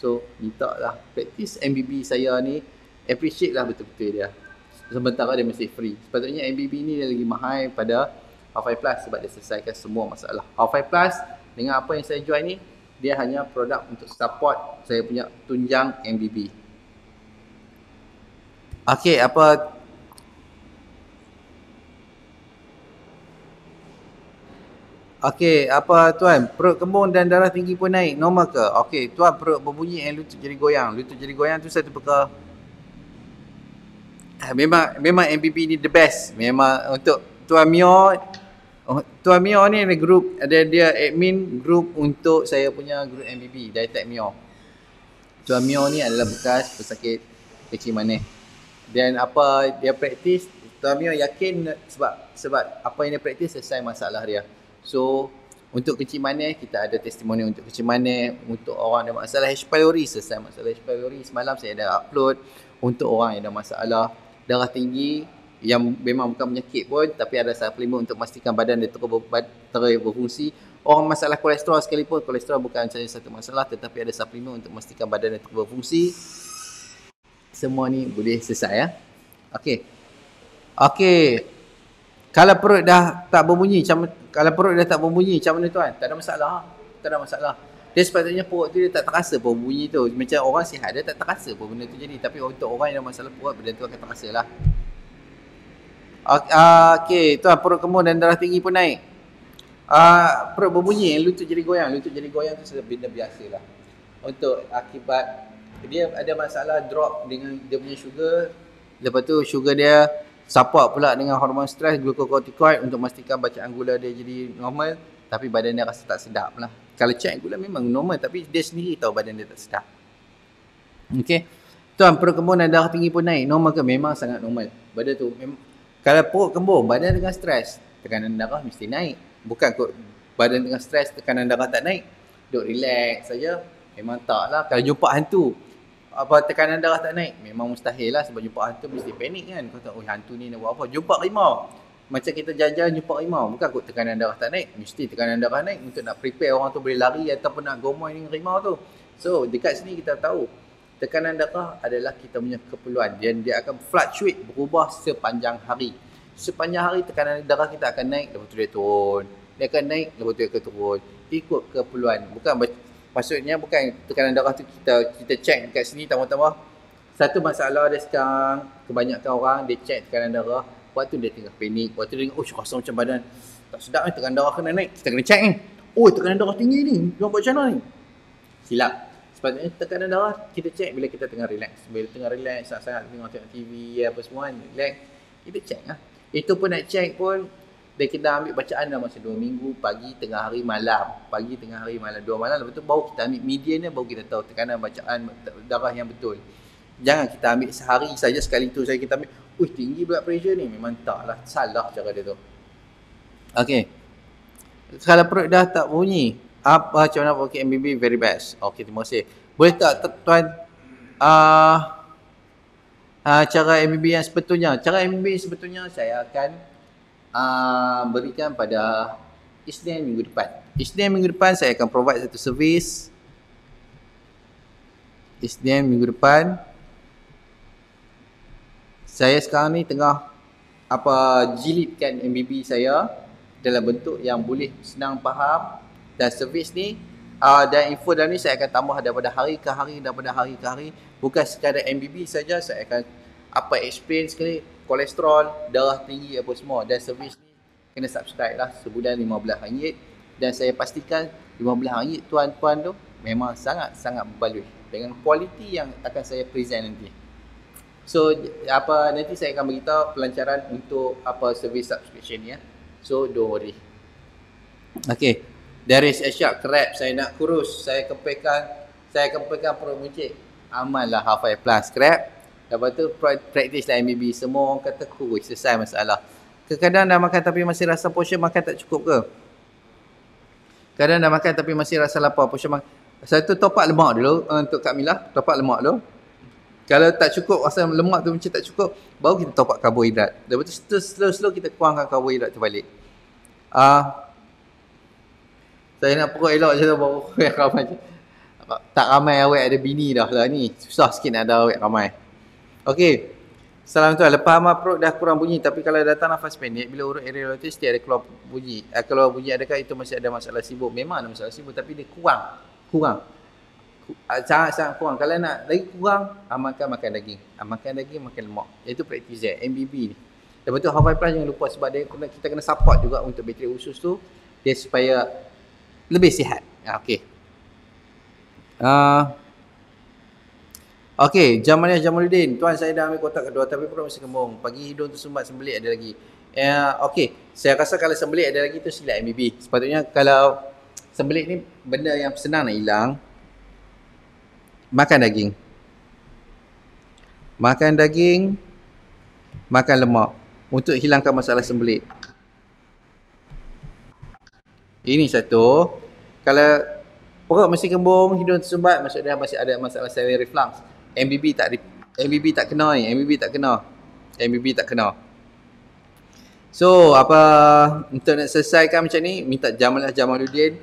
So minta lah praktis MBB saya ni, appreciate lah betul-betul dia. Sementara dia masih free. Sepatutnya MBB ni dia lagi mahal pada R5 Plus sebab dia selesaikan semua masalah. R5 Plus dengan apa yang saya jual ni, dia hanya produk untuk support saya punya tunjang MBB. Okey, apa Okey, apa tuan? Perut kembung dan darah tinggi pun naik, normal ke? Okey, tuan perut berbunyi and lutut jadi goyang. Lutut jadi goyang tu satu perkara. Memang MBB ni the best. Memang untuk Tuan Mio. Tuan Mio ni ada group, ada dia admin group untuk saya punya group MBB, Dietec Mio. Tuan Mio ni adalah bekas pesakit kecil manis. Dan apa dia praktis, Tuan Mio yakin sebab apa yang dia praktis selesai masalah dia. So untuk kecil manis kita ada testimoni untuk kecil manis, untuk orang ada masalah H. pylori selesai masalah H. pylori. Semalam saya ada upload untuk orang yang ada masalah darah tinggi yang memang bukan penyakit pun tapi ada suplemen untuk memastikan badan dia terus berfungsi. Orang masalah kolesterol sekalipun, kolesterol bukan saja satu masalah tetapi ada suplemen untuk memastikan badan dia terus berfungsi. Semua ni boleh selesai ya. Okey. Kalau perut dah tak berbunyi macam mana tuan? Tak ada masalah. Dia sepatutnya perut tu dia tak terasa pun bunyi tu. Macam orang sihat dia tak terasa pun benda tu jadi. Tapi untuk orang yang ada masalah perut, benda tu akan terasa lah. Okey, tuan perut kembung dan darah tinggi pun naik. Perut berbunyi, lutut jadi goyang. Lutut jadi goyang tu benda biasa lah. Untuk akibat dia ada masalah drop dengan dia punya sugar. Lepas tu sugar dia support pula dengan hormon stres, glucocorticoid untuk memastikan bacaan gula dia jadi normal. Tapi badan dia rasa tak sedap lah. Kalau check gula memang normal tapi dia sendiri tahu badan dia tak sedap. Okey. Tuan perut kembung dan darah tinggi pun naik. Normal ke? Memang sangat normal. Badan tu kalau perut kembung, badan dengan stres, tekanan darah mesti naik. Bukan kot badan dengan stres, tekanan darah tak naik. Duk relax saja. Memang tak lah. Kalau jumpa hantu, tekanan darah tak naik, memang mustahil lah sebab jumpa hantu mesti panik kan. Kau tahu hantu ni nak buat apa? Jumpa rimau. Macam kita jalan-jalan jumpa rimau, bukan kot tekanan darah tak naik, mesti tekanan darah naik untuk nak prepare orang tu boleh lari ataupun nak gomoy dengan rimau tu. So dekat sini kita tahu tekanan darah adalah kita punya keperluan dan dia akan fluctuate, berubah sepanjang hari. Sepanjang hari tekanan darah kita akan naik, lepas tu dia turun. Dia akan naik, lepas tu dia akan turun. Ikut keperluan. Maksudnya bukan tekanan darah tu kita check dekat sini tambah-tambah. Satu masalah dia sekarang, kebanyakan orang dia check tekanan darah, waktu dia tengah panik, waktu dia tengok, rasa macam badan tak sedap ni, tekanan darah kena naik. Kita kena check ni. Tekanan darah tinggi ni, dia buat macam mana ni? Silap. Sepatutnya tekanan darah kita check bila kita tengah relax. Bila tengah relax, sangat-sangat tengok TV apa semua, relax, kita check lah. Itu pun nak check pun, dan kita ambil bacaan dalam masa 2 minggu, pagi, tengah hari, malam. Pagi, tengah hari, malam, 2 malam. Lepas tu baru kita ambil median dia, baru kita tahu tekanan bacaan darah yang betul. Jangan kita ambil sehari saja, sekali tu saja kita ambil, tinggi blood pressure ni. Memang tak lah, salah cara dia tu. Okey. Kalau perut dah tak bunyi, macam mana pakai MBB very best. Okey, terima kasih. Boleh tak tuan cara MBB yang sebetulnya? Cara MBB sebetulnya saya akan berikan pada Isnin minggu depan. Isnin minggu depan saya akan provide satu servis. Isnin minggu depan. Saya sekarang ni tengah jilidkan MBB saya dalam bentuk yang boleh senang faham, dan servis ni dan info dalam ni saya akan tambah daripada hari ke hari. Bukan sekadar MBB saja, saya akan explain sekali kolesterol, darah tinggi apa semua. Dan servis ni kena subscribe lah, sebulan RM15. Dan saya pastikan RM15 tuan-tuan tu memang sangat-sangat berbaloi dengan kualiti yang akan saya present nanti. So nanti saya akan beritahu pelancaran untuk servis subscription ni ya. So don't worry. Okay, dari Asyap Krab saya nak kurus, saya kempekan perut buncit, amallah R5 Plus Krab. Lepas tu practice lah MBB. Semua orang kata kurus, selesai masalah. Kadang-kadang dah makan tapi masih rasa portion makan tak cukup ke? Kadang dah makan tapi masih rasa lapar, portion makan. Satu top up lemak dulu untuk Kak Mila, top up lemak dulu. Kalau tak cukup, asam lemak tu macam tak cukup, baru kita top up karbohidrat. Lepas tu slow-slow kita kurangkan karbohidrat tu balik. Saya nak perut elok je tu, baru yang ramai je. Tak ramai awet ada bini dah lah ni. Susah sikit nak ada awet ramai. Okey. Salam tuan, lepas amal perut dah kurang bunyi, tapi kalau datang nafas pendek, bila urut areolatus dia ada keluar bunyi. Kalau bunyi, adakah itu masih ada masalah sibuk? Memang ada masalah sibuk, tapi dia kurang. Sangat-sangat kurang. Kalau nak lagi kurang, amalkan makan daging. Makan daging, makan lemak. Iaitu praktis MBB ni. Lepas tu Half Plus jangan lupa, sebab dia kita kena support juga untuk bakteri usus tu, dia supaya lebih sihat. Okey. Okey, Jamaluddin. Tuan, saya dah ambil kotak kedua tapi perut masih kembung. Pagi hidung tersumbat, sembelit ada lagi. Okey, saya rasa kalau sembelit ada lagi tu silap MBB. Sepatutnya kalau sembelit ni benda yang senang nak hilang, makan daging. Makan lemak untuk hilangkan masalah sembelit. Ini satu. Kalau perut masih kembung, hidung tersumbat, maksudnya masih ada masalah salivary reflux. MBB tak kena. So, untuk nak selesaikan macam ni, minta Jamaluddin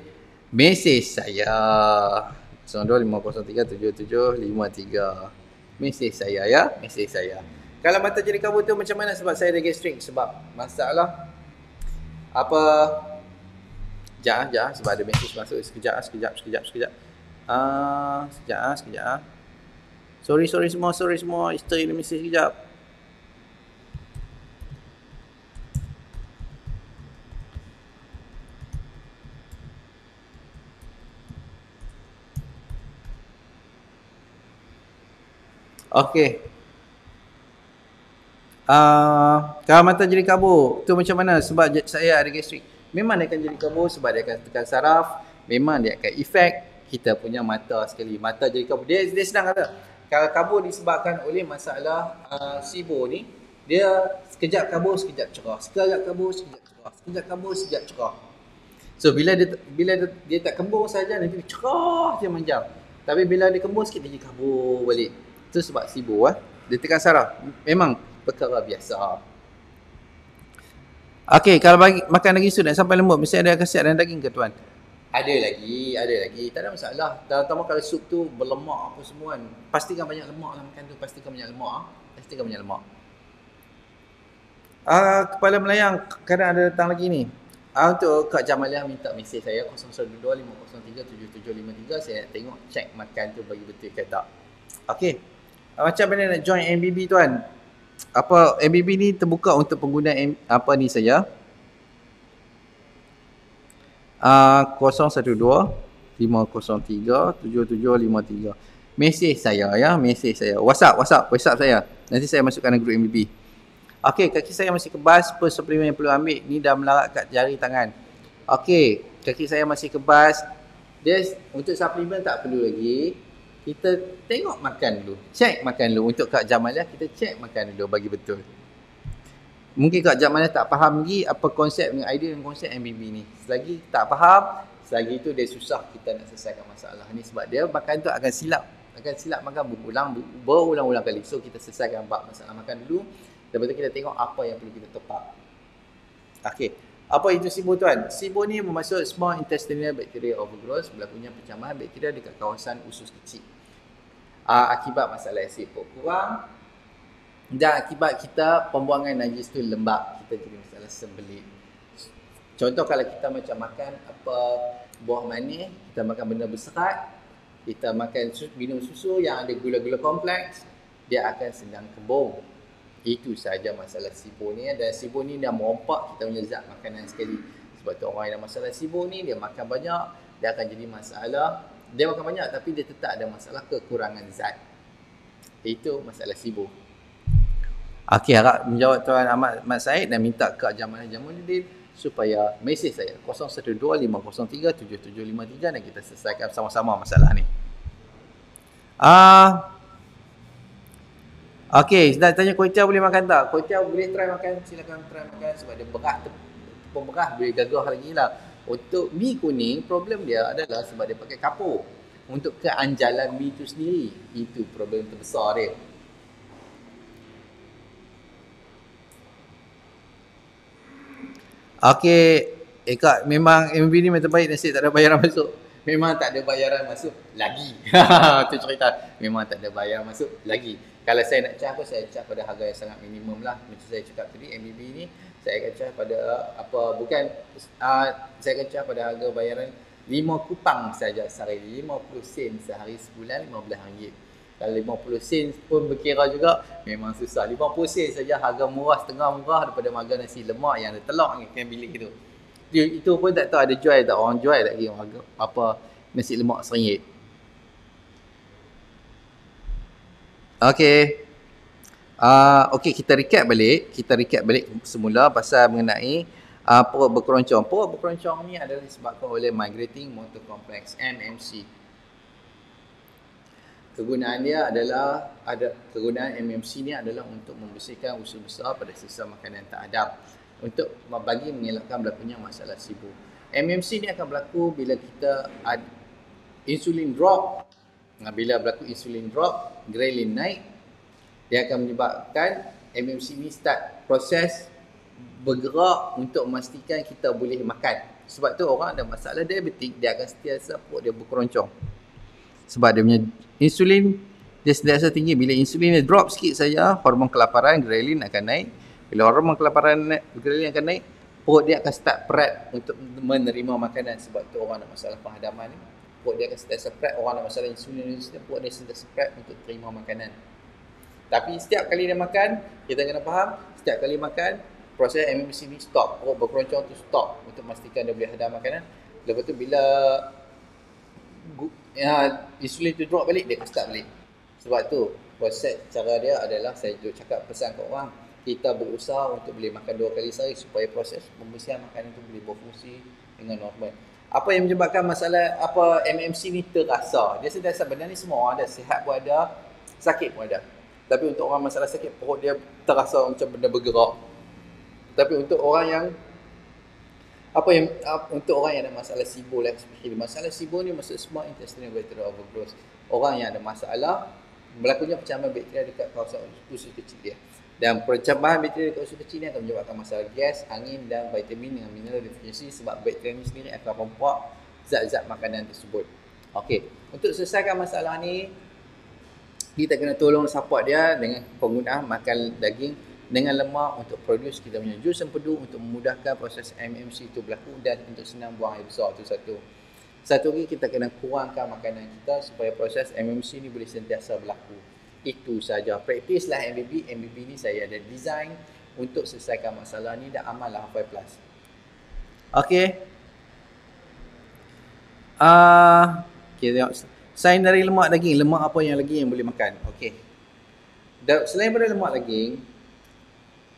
mesej saya 02-503-7753. Mesej saya ya, mesej saya. Kalau mata jadi kabut tu macam mana? Sebab saya ada gastrik, sebab masalah Sekejap, sebab ada mesej masuk. Sekejap. Sekejap. Sorry semua. Isteri ada mesej sekejap. Okey. Kalau mata jadi kabur, tu macam mana? Sebab saya ada gastrik. Memang dia akan jadi kabur sebab dia akan tekan saraf. Memang dia akan efek kita punya mata sekali. Mata jadi kabur. Dia senang kata. Kalau kabur disebabkan oleh masalah SIBO ni, dia sekejap kabur, sekejap cerah. Sekejap kabur, sekejap cerah. Sekejap kabur, sekejap cerah. So bila dia tak kembur saja, nanti dia cerah je macam. Tapi bila dia kembur sikit, dia kabur balik. Itu sebab SIBO dia tekan saraf. Memang perkara biasa. Okey, kalau makan daging sudah sampai lembut, mesti ada khasiat dan daging ke tuan? Ada lagi. Tak ada masalah. Terutama kalau sup tu berlemak apa semua kan. Pastikan banyak lemak lah makan tu. Pastikan banyak lemak. Kepala melayang, kadang ada datang lagi ni. Untuk Kak Jamaliah minta mesej saya 0125037753. Saya nak tengok, check makan tu bagi betul ke tak. Okey. Macam mana nak join MBB tuan? MBB ni terbuka untuk pengguna ni saja. 012-503-7753. Mesej saya ya, WhatsApp saya. Nanti saya masukkan dalam grup MBB. Okey, kaki saya masih kebas, apa suplemen yang perlu ambil? Ni dah melarat kat jari tangan. Okey, kaki saya masih kebas. Dia untuk suplemen tak perlu lagi. Kita tengok makan dulu. Check makan dulu. Untuk Kak Jamaliah, kita check makan dulu bagi betul. Mungkin Kak Jamaliah tak faham lagi apa konsep dengan idea dan konsep MBB ni. Selagi tak faham, selagi itu dia susah kita nak selesaikan masalah ni. Sebab dia makan tu akan silap makan berulang-ulang kali. So kita selesaikan masalah makan dulu. Lepas tu kita tengok apa yang perlu kita top up. Okey. Apa itu SIBO tuan? SIBO ni bermaksud Small Intestinal Bacteria Overgrowth, berlakunya pencemaran bakteria dekat kawasan usus kecil. Akibat masalah asid perut kurang dan akibat kita pembuangan najis tu lembab, kita jadi masalah sembelit. Contoh kalau kita macam makan buah manis, kita makan benda berserat, kita makan minum susu yang ada gula-gula kompleks, dia akan sedang kembung. Itu saja masalah SIBO ni. Dan SIBO ni dah merompak kita punya zat makanan sekali. Sebab tu orang yang ada masalah SIBO ni, dia makan banyak, dia akan jadi masalah. Dia makan banyak tapi dia tetap ada masalah kekurangan zat. Itu masalah SIBO. Okey, harap menjawab Tuan Ahmad Said dan minta Kak Jamaluddin supaya mesej saya 0125037753 dan kita selesaikan sama-sama masalah ni. Okey, nak tanya kuih-tiaw boleh makan tak? Kuih-tiaw boleh try makan, silakan try makan sebab dia beras, tepung beras boleh gagah lagi lah. Untuk mi kuning, problem dia adalah sebab dia pakai kapur untuk keanjalan mi tu sendiri. Itu problem terbesar dia. Okey, Kak, memang MB ni memang terbaik nasib tak ada bayaran masuk. Memang tak ada bayaran masuk lagi. Tu cerita. Memang tak ada bayaran masuk lagi. Kalau saya nak charge apa, saya charge pada harga yang sangat minimum lah. Macam saya cakap tadi, MBB ni saya akan charge pada bukan saya akan charge pada harga bayaran 5 kupang saja sehari. 50 sen sehari sebulan, RM15. Kalau 50 sen pun berkira juga memang susah. 50 sen saja harga murah, setengah murah daripada harga nasi lemak yang ada telur ni kan bilik tu. Itu pun tak tahu ada jual tak, orang jual tak kira harga apa nasi lemak RM1. Okey. Okey, kita recap balik semula pasal mengenai perut berkeroncong. Perut berkeroncong ni adalah disebabkan oleh Migrating Motor Complex, MMC. Kegunaan dia adalah kegunaan MMC ni adalah untuk membersihkan usus besar pada sisa makanan tak adab, untuk bagi mengelakkan berlakunya masalah SIBO. MMC ni akan berlaku bila kita ada insulin drop. Bila berlaku insulin drop, ghrelin naik, dia akan menyebabkan MMC ni start proses bergerak untuk memastikan kita boleh makan. Sebab tu orang ada masalah diabetik, dia akan sentiasa perut dia berkeroncong. Sebab dia punya insulin dia sentiasa tinggi. Bila insulin dia drop sikit saja, hormon kelaparan, ghrelin akan naik. Bila hormon kelaparan ghrelin akan naik, perut dia akan start prep untuk menerima makanan. Sebab tu orang ada masalah penghadaman ni, perut dia akan sentiasa prep. Orang ada masalah insulin resistant, perut dia sentiasa prep untuk terima makanan. Tapi setiap kali dia makan, kita kena faham, setiap kali makan, proses MMC ni stop. Perut berkeroncong tu stop untuk memastikan dia boleh hadam makanan. Lepas tu bila insulin tu drop balik, dia akan start balik. Sebab tu proses cara dia adalah, saya cakap pesan ke orang, kita berusaha untuk boleh makan 2 kali sehari supaya proses pembersihan makanan tu boleh berfungsi dengan normal. Apa yang menyebabkan masalah MMC ni terasa? Dia sentiasa, benda ni semua orang ada, sihat pun ada, sakit pun ada. Tapi untuk orang masalah sakit, perut dia terasa macam benda bergerak. Tapi untuk orang yang untuk orang yang ada masalah SIBO lah, especially masalah SIBO ni maksud semua intestinal bacterial overgrowth. Orang yang ada masalah berlakunya pencemaran bakteria dekat kawasan usus kecil dia. Dan pencemaran bakteria dekat usus kecil ni akan menyebabkan masalah gas, angin dan vitamin dengan mineral deficiency, sebab bakteria ni sendiri akan rompak zat-zat makanan tersebut. Okey, untuk selesaikan masalah ni, kita kena tolong support dia dengan penggunaan makan daging dengan lemak untuk produce kita punya jus empedu untuk memudahkan proses MMC itu berlaku dan untuk senang buang air besar. Itu satu lagi, kita kena kurangkan makanan kita supaya proses MMC ni boleh sentiasa berlaku. Itu saja. Praktislah MBB. MBB ni saya ada design untuk selesaikan masalah ni dan amallah 5+. Okey. Kita tengok selain dari lemak daging, lemak apa yang lagi yang boleh makan? Okey. Selain daripada lemak daging,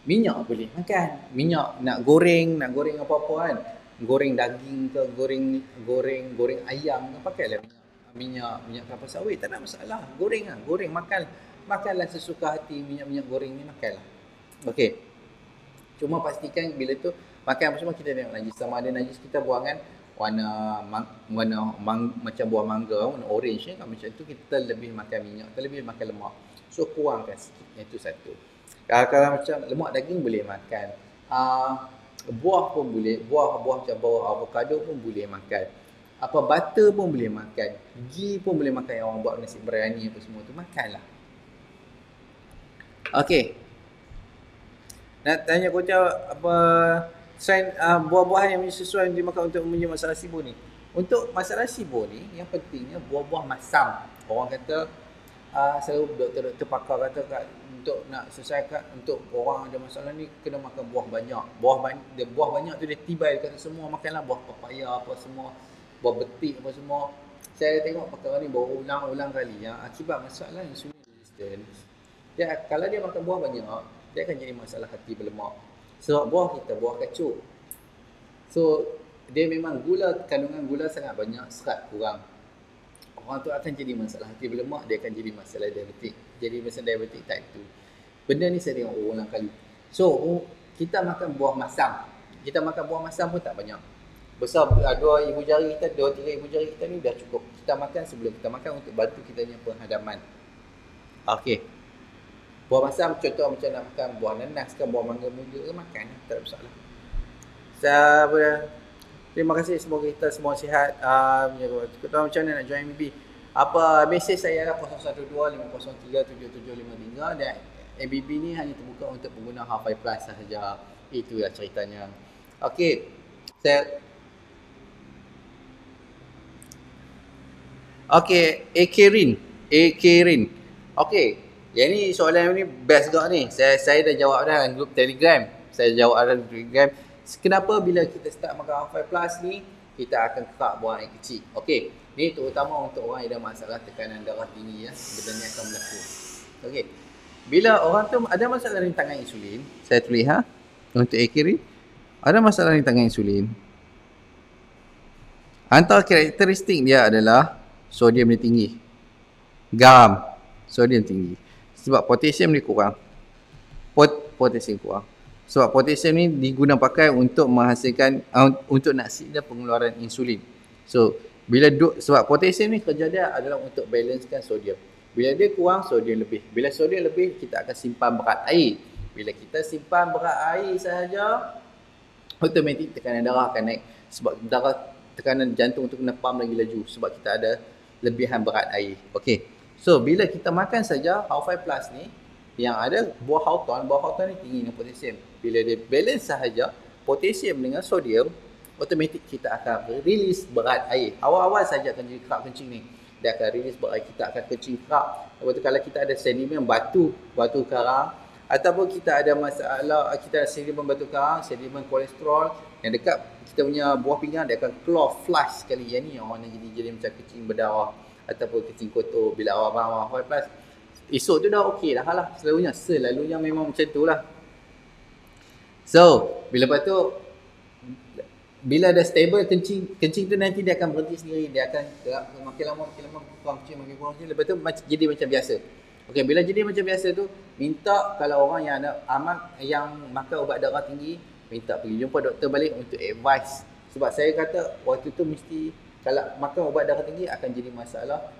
minyak boleh makan. Minyak nak goreng apa-apa kan. Goreng daging ke, goreng ayam ke, pakailah minyak kelapa sawit, tak ada masalah. Goreng makanlah sesuka hati. Minyak goreng ni makanlah. Okey. Cuma pastikan bila tu makan apa semua, kita tengok najis. Sama ada najis kita buangan warna macam buah mangga, warna orange kan, macam tu kita lebih makan minyak, kita lebih makan lemak. So kurangkan sikit. Itu satu. Kalau macam lemak daging boleh makan. Buah pun boleh, buah macam buah avocado pun boleh makan. Butter pun boleh makan. Ghee pun boleh makan, yang orang buat nasi biryani apa semua tu, makanlah. Okey. Nak tanya kau selain buah-buahan yang sesuai yang dimakan untuk mempunyai masalah SIBO ni. Untuk masalah SIBO ni, yang pentingnya buah-buah masam. Orang kata selalu doktor pakar kata untuk nak selesaikan, untuk orang ada masalah ni kena makan buah banyak. Buah banyak tu dia tibai, kata semua makanlah buah papaya apa semua, buah betik apa semua. Saya tengok perkara ni berulang-ulang kali, yang akibat masalah insulin resistance. Kalau dia makan buah banyak, dia akan jadi masalah hati berlemak. Sebab buah kita buah kacuk. So dia memang kandungan gula sangat banyak, serat kurang. Orang tu akan jadi masalah hati berlemak, dia akan jadi masalah diabetik. Jadi masalah diabetik type 2. Benda ni saya tengok berulang kali. So kita makan buah masam. Kita makan buah masam pun tak banyak. Besar 2 ibu jari kita, 2-3 ibu jari kita ni dah cukup. Kita makan sebelum kita makan untuk bantu kita punya penghadaman. Okey. Buah masam contoh macam nak makan buah nanas ke, buah mangga muda ke, makan, tak ada masalah. Terima kasih, semoga kita semua sihat. Kita macam mana nak join MBB? Apa mesej saya 012-503-7753 dan MBB ni hanya terbuka untuk pengguna Half-Fi Plus sahaja. Itulah ceritanya. Okey. Okey, AK Rin. Okey. Yang ni soalan ni best gak ni. Saya dah jawab dah dalam grup Telegram. Kenapa bila kita start makan Half-Fi Plus ni, kita akan kerak buang air kecil. Okey. Ni terutama untuk orang yang ada masalah tekanan darah tinggi ya. Benda ni akan berlaku. Okey. Bila orang tu ada masalah rintangan insulin, saya tulis untuk AK Rin, ada masalah rintangan insulin. Antara karakteristik dia adalah sodium dia tinggi. Garam, sodium tinggi. Sebab potasium dia kurang. Potasium kurang. Sebab potasium ni digunakan pakai untuk menghasilkan untuk nak signal pengeluaran insulin. So, sebab potasium ni kerja dia adalah untuk balancekan sodium. Bila dia kurang, sodium lebih. Bila sodium lebih, kita akan simpan berat air. Bila kita simpan berat air sahaja, automatik tekanan darah akan naik. Sebab tekanan jantung untuk kena pump lagi laju. Sebab kita ada lebihan berat air. Okey. So, bila kita makan saja Half-Fi Plus ni, yang ada buah hawthorn ni tinggi dengan potasium. Bila dia balance sahaja potasium dengan sodium, automatik kita akan release berat air. Awal-awal saja akan jadi kerak kencing ni. Dia akan release berat air, kita akan kencing kerak. Lepas tu kalau kita ada sedimen batu karang, ataupun kita ada masalah, kita ada sedimen batu karang, sedimen kolesterol yang dekat kita punya buah pinggang, dia akan keluar flush sekali. Yang ni orang yang jadi macam kencing berdarah ataupun kencing kotor. Bila awal-awal Half-Fi Plus, esok tu dah okey dah lah. Selalunya memang macam tu lah. So, bila dah stable kencing tu nanti dia akan berhenti sendiri. Dia akan makin lama kurang kencing. Lepas tu jadi macam biasa. Okey, bila jadi macam biasa tu, minta kalau orang yang makan ubat darah tinggi, minta pergi jumpa doktor balik untuk advice. Sebab saya kata waktu tu mesti kalau makan ubat darah tinggi akan jadi masalah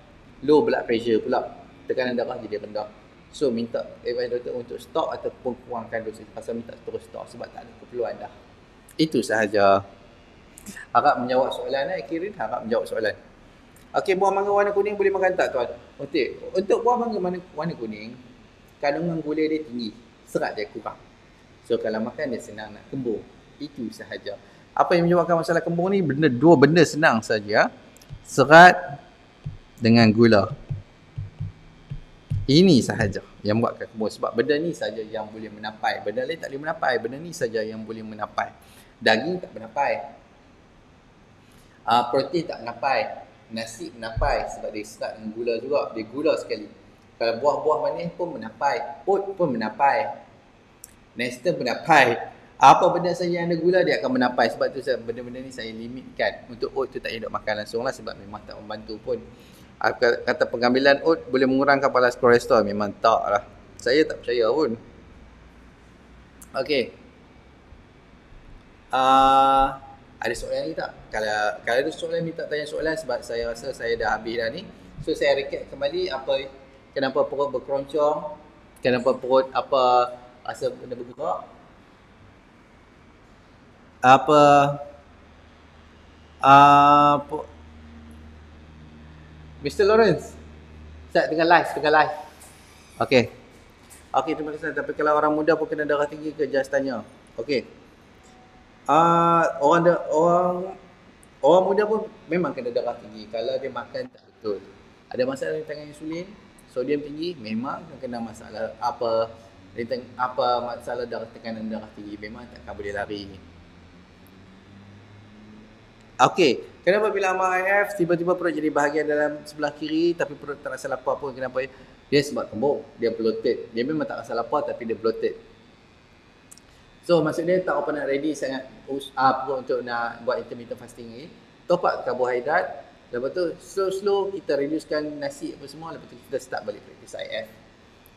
low blood pressure pula. Tekanan darah jadi rendah. So, minta advice doktor untuk stop ataupun kurangkan dosis. Pasal minta terus stop sebab tak ada keperluan dah. Itu sahaja. Harap menjawab soalan Kirin. Harap menjawab soalan. Okey, buah mangga warna kuning boleh makan tak tuan? Okey, untuk buah mangga warna kuning, kandungan gula dia tinggi. Serat dia kurang. So, kalau makan dia senang nak kembung. Itu sahaja. Apa yang menyebabkan masalah kembung ni? Dua benda senang saja. Serat dengan gula. Ini sahaja yang buatkan kembung. Sebab benda ni saja yang boleh menapai. Benda lain tak boleh menapai. Benda ni saja yang boleh menapai. Daging tak menapai. Protein tak menapai. Nasi menapai sebab dia serat dengan gula juga. Dia gula sekali. Kalau buah-buah manis pun menapai. Oat pun menapai. Nestem menapai. Apa benda saja yang ada gula dia akan menapai. Sebab tu benda-benda ni saya limitkan. Untuk oat tu tak payah nak makan langsung lah. Sebab memang tak membantu pun. Kata pengambilan oat boleh mengurangkan balas kolesterol. Memang tak lah. Saya tak percaya pun. Okey. Ada soalan ni tak? Kalau ada soalan, minta tanya soalan sebab saya rasa saya dah habis dah ni. So, saya recap kembali kenapa perut berkeroncong, kenapa perut rasa benda bergerak. Mr. Lawrence, start tengah live. Okey. Okey, terima kasih. Tapi kalau orang muda pun kena darah tinggi ke, just tanya. Okey. Orang muda pun memang kena darah tinggi kalau dia makan tak betul. Ada masalah rintangan insulin, sodium tinggi, memang kena masalah masalah tekanan darah tinggi, memang takkan boleh lari. Okey, kenapa bila amal IF tiba-tiba perut jadi bahagian dalam sebelah kiri tapi perut tak rasa lapar pun? Kenapa? Dia sebab kembung, dia bloated. Dia memang tak rasa lapar tapi dia bloated. So maksud dia tak nak ready sangat perut untuk nak buat intermittent fasting ni. Top up karbohidrat, lepas tu slow kita reducekan nasi apa semua, lepas tu kita start balik practice IF.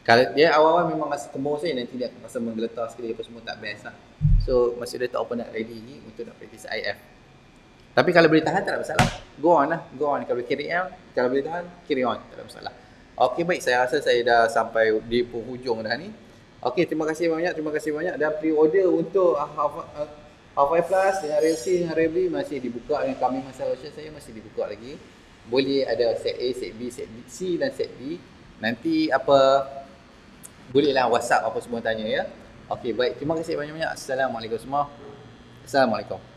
Kalau dia awal-awal memang rasa kembung saja, nanti dia akan rasa menggeletar sekali apa semua, tak best lah. So maksud dia tak nak ready ni untuk nak practice IF. Tapi kalau boleh tahan tak ada masalah. Go on. Kalau boleh carry on, kalau boleh tahan, carry on, tak ada masalah. Okey, baik, saya rasa saya dah sampai di penghujung dah ni. Okey, terima kasih banyak. Dan pre-order untuk R5 Plus dengan Rail C dengan Rail B masih dibuka, dengan kami masa version saya masih dibuka lagi. Boleh ada set A, set B, set C dan set D. Nanti apa bolehlah WhatsApp apa semua tanya ya. Okey, baik. Terima kasih banyak-banyak. Assalamualaikum semua. Assalamualaikum.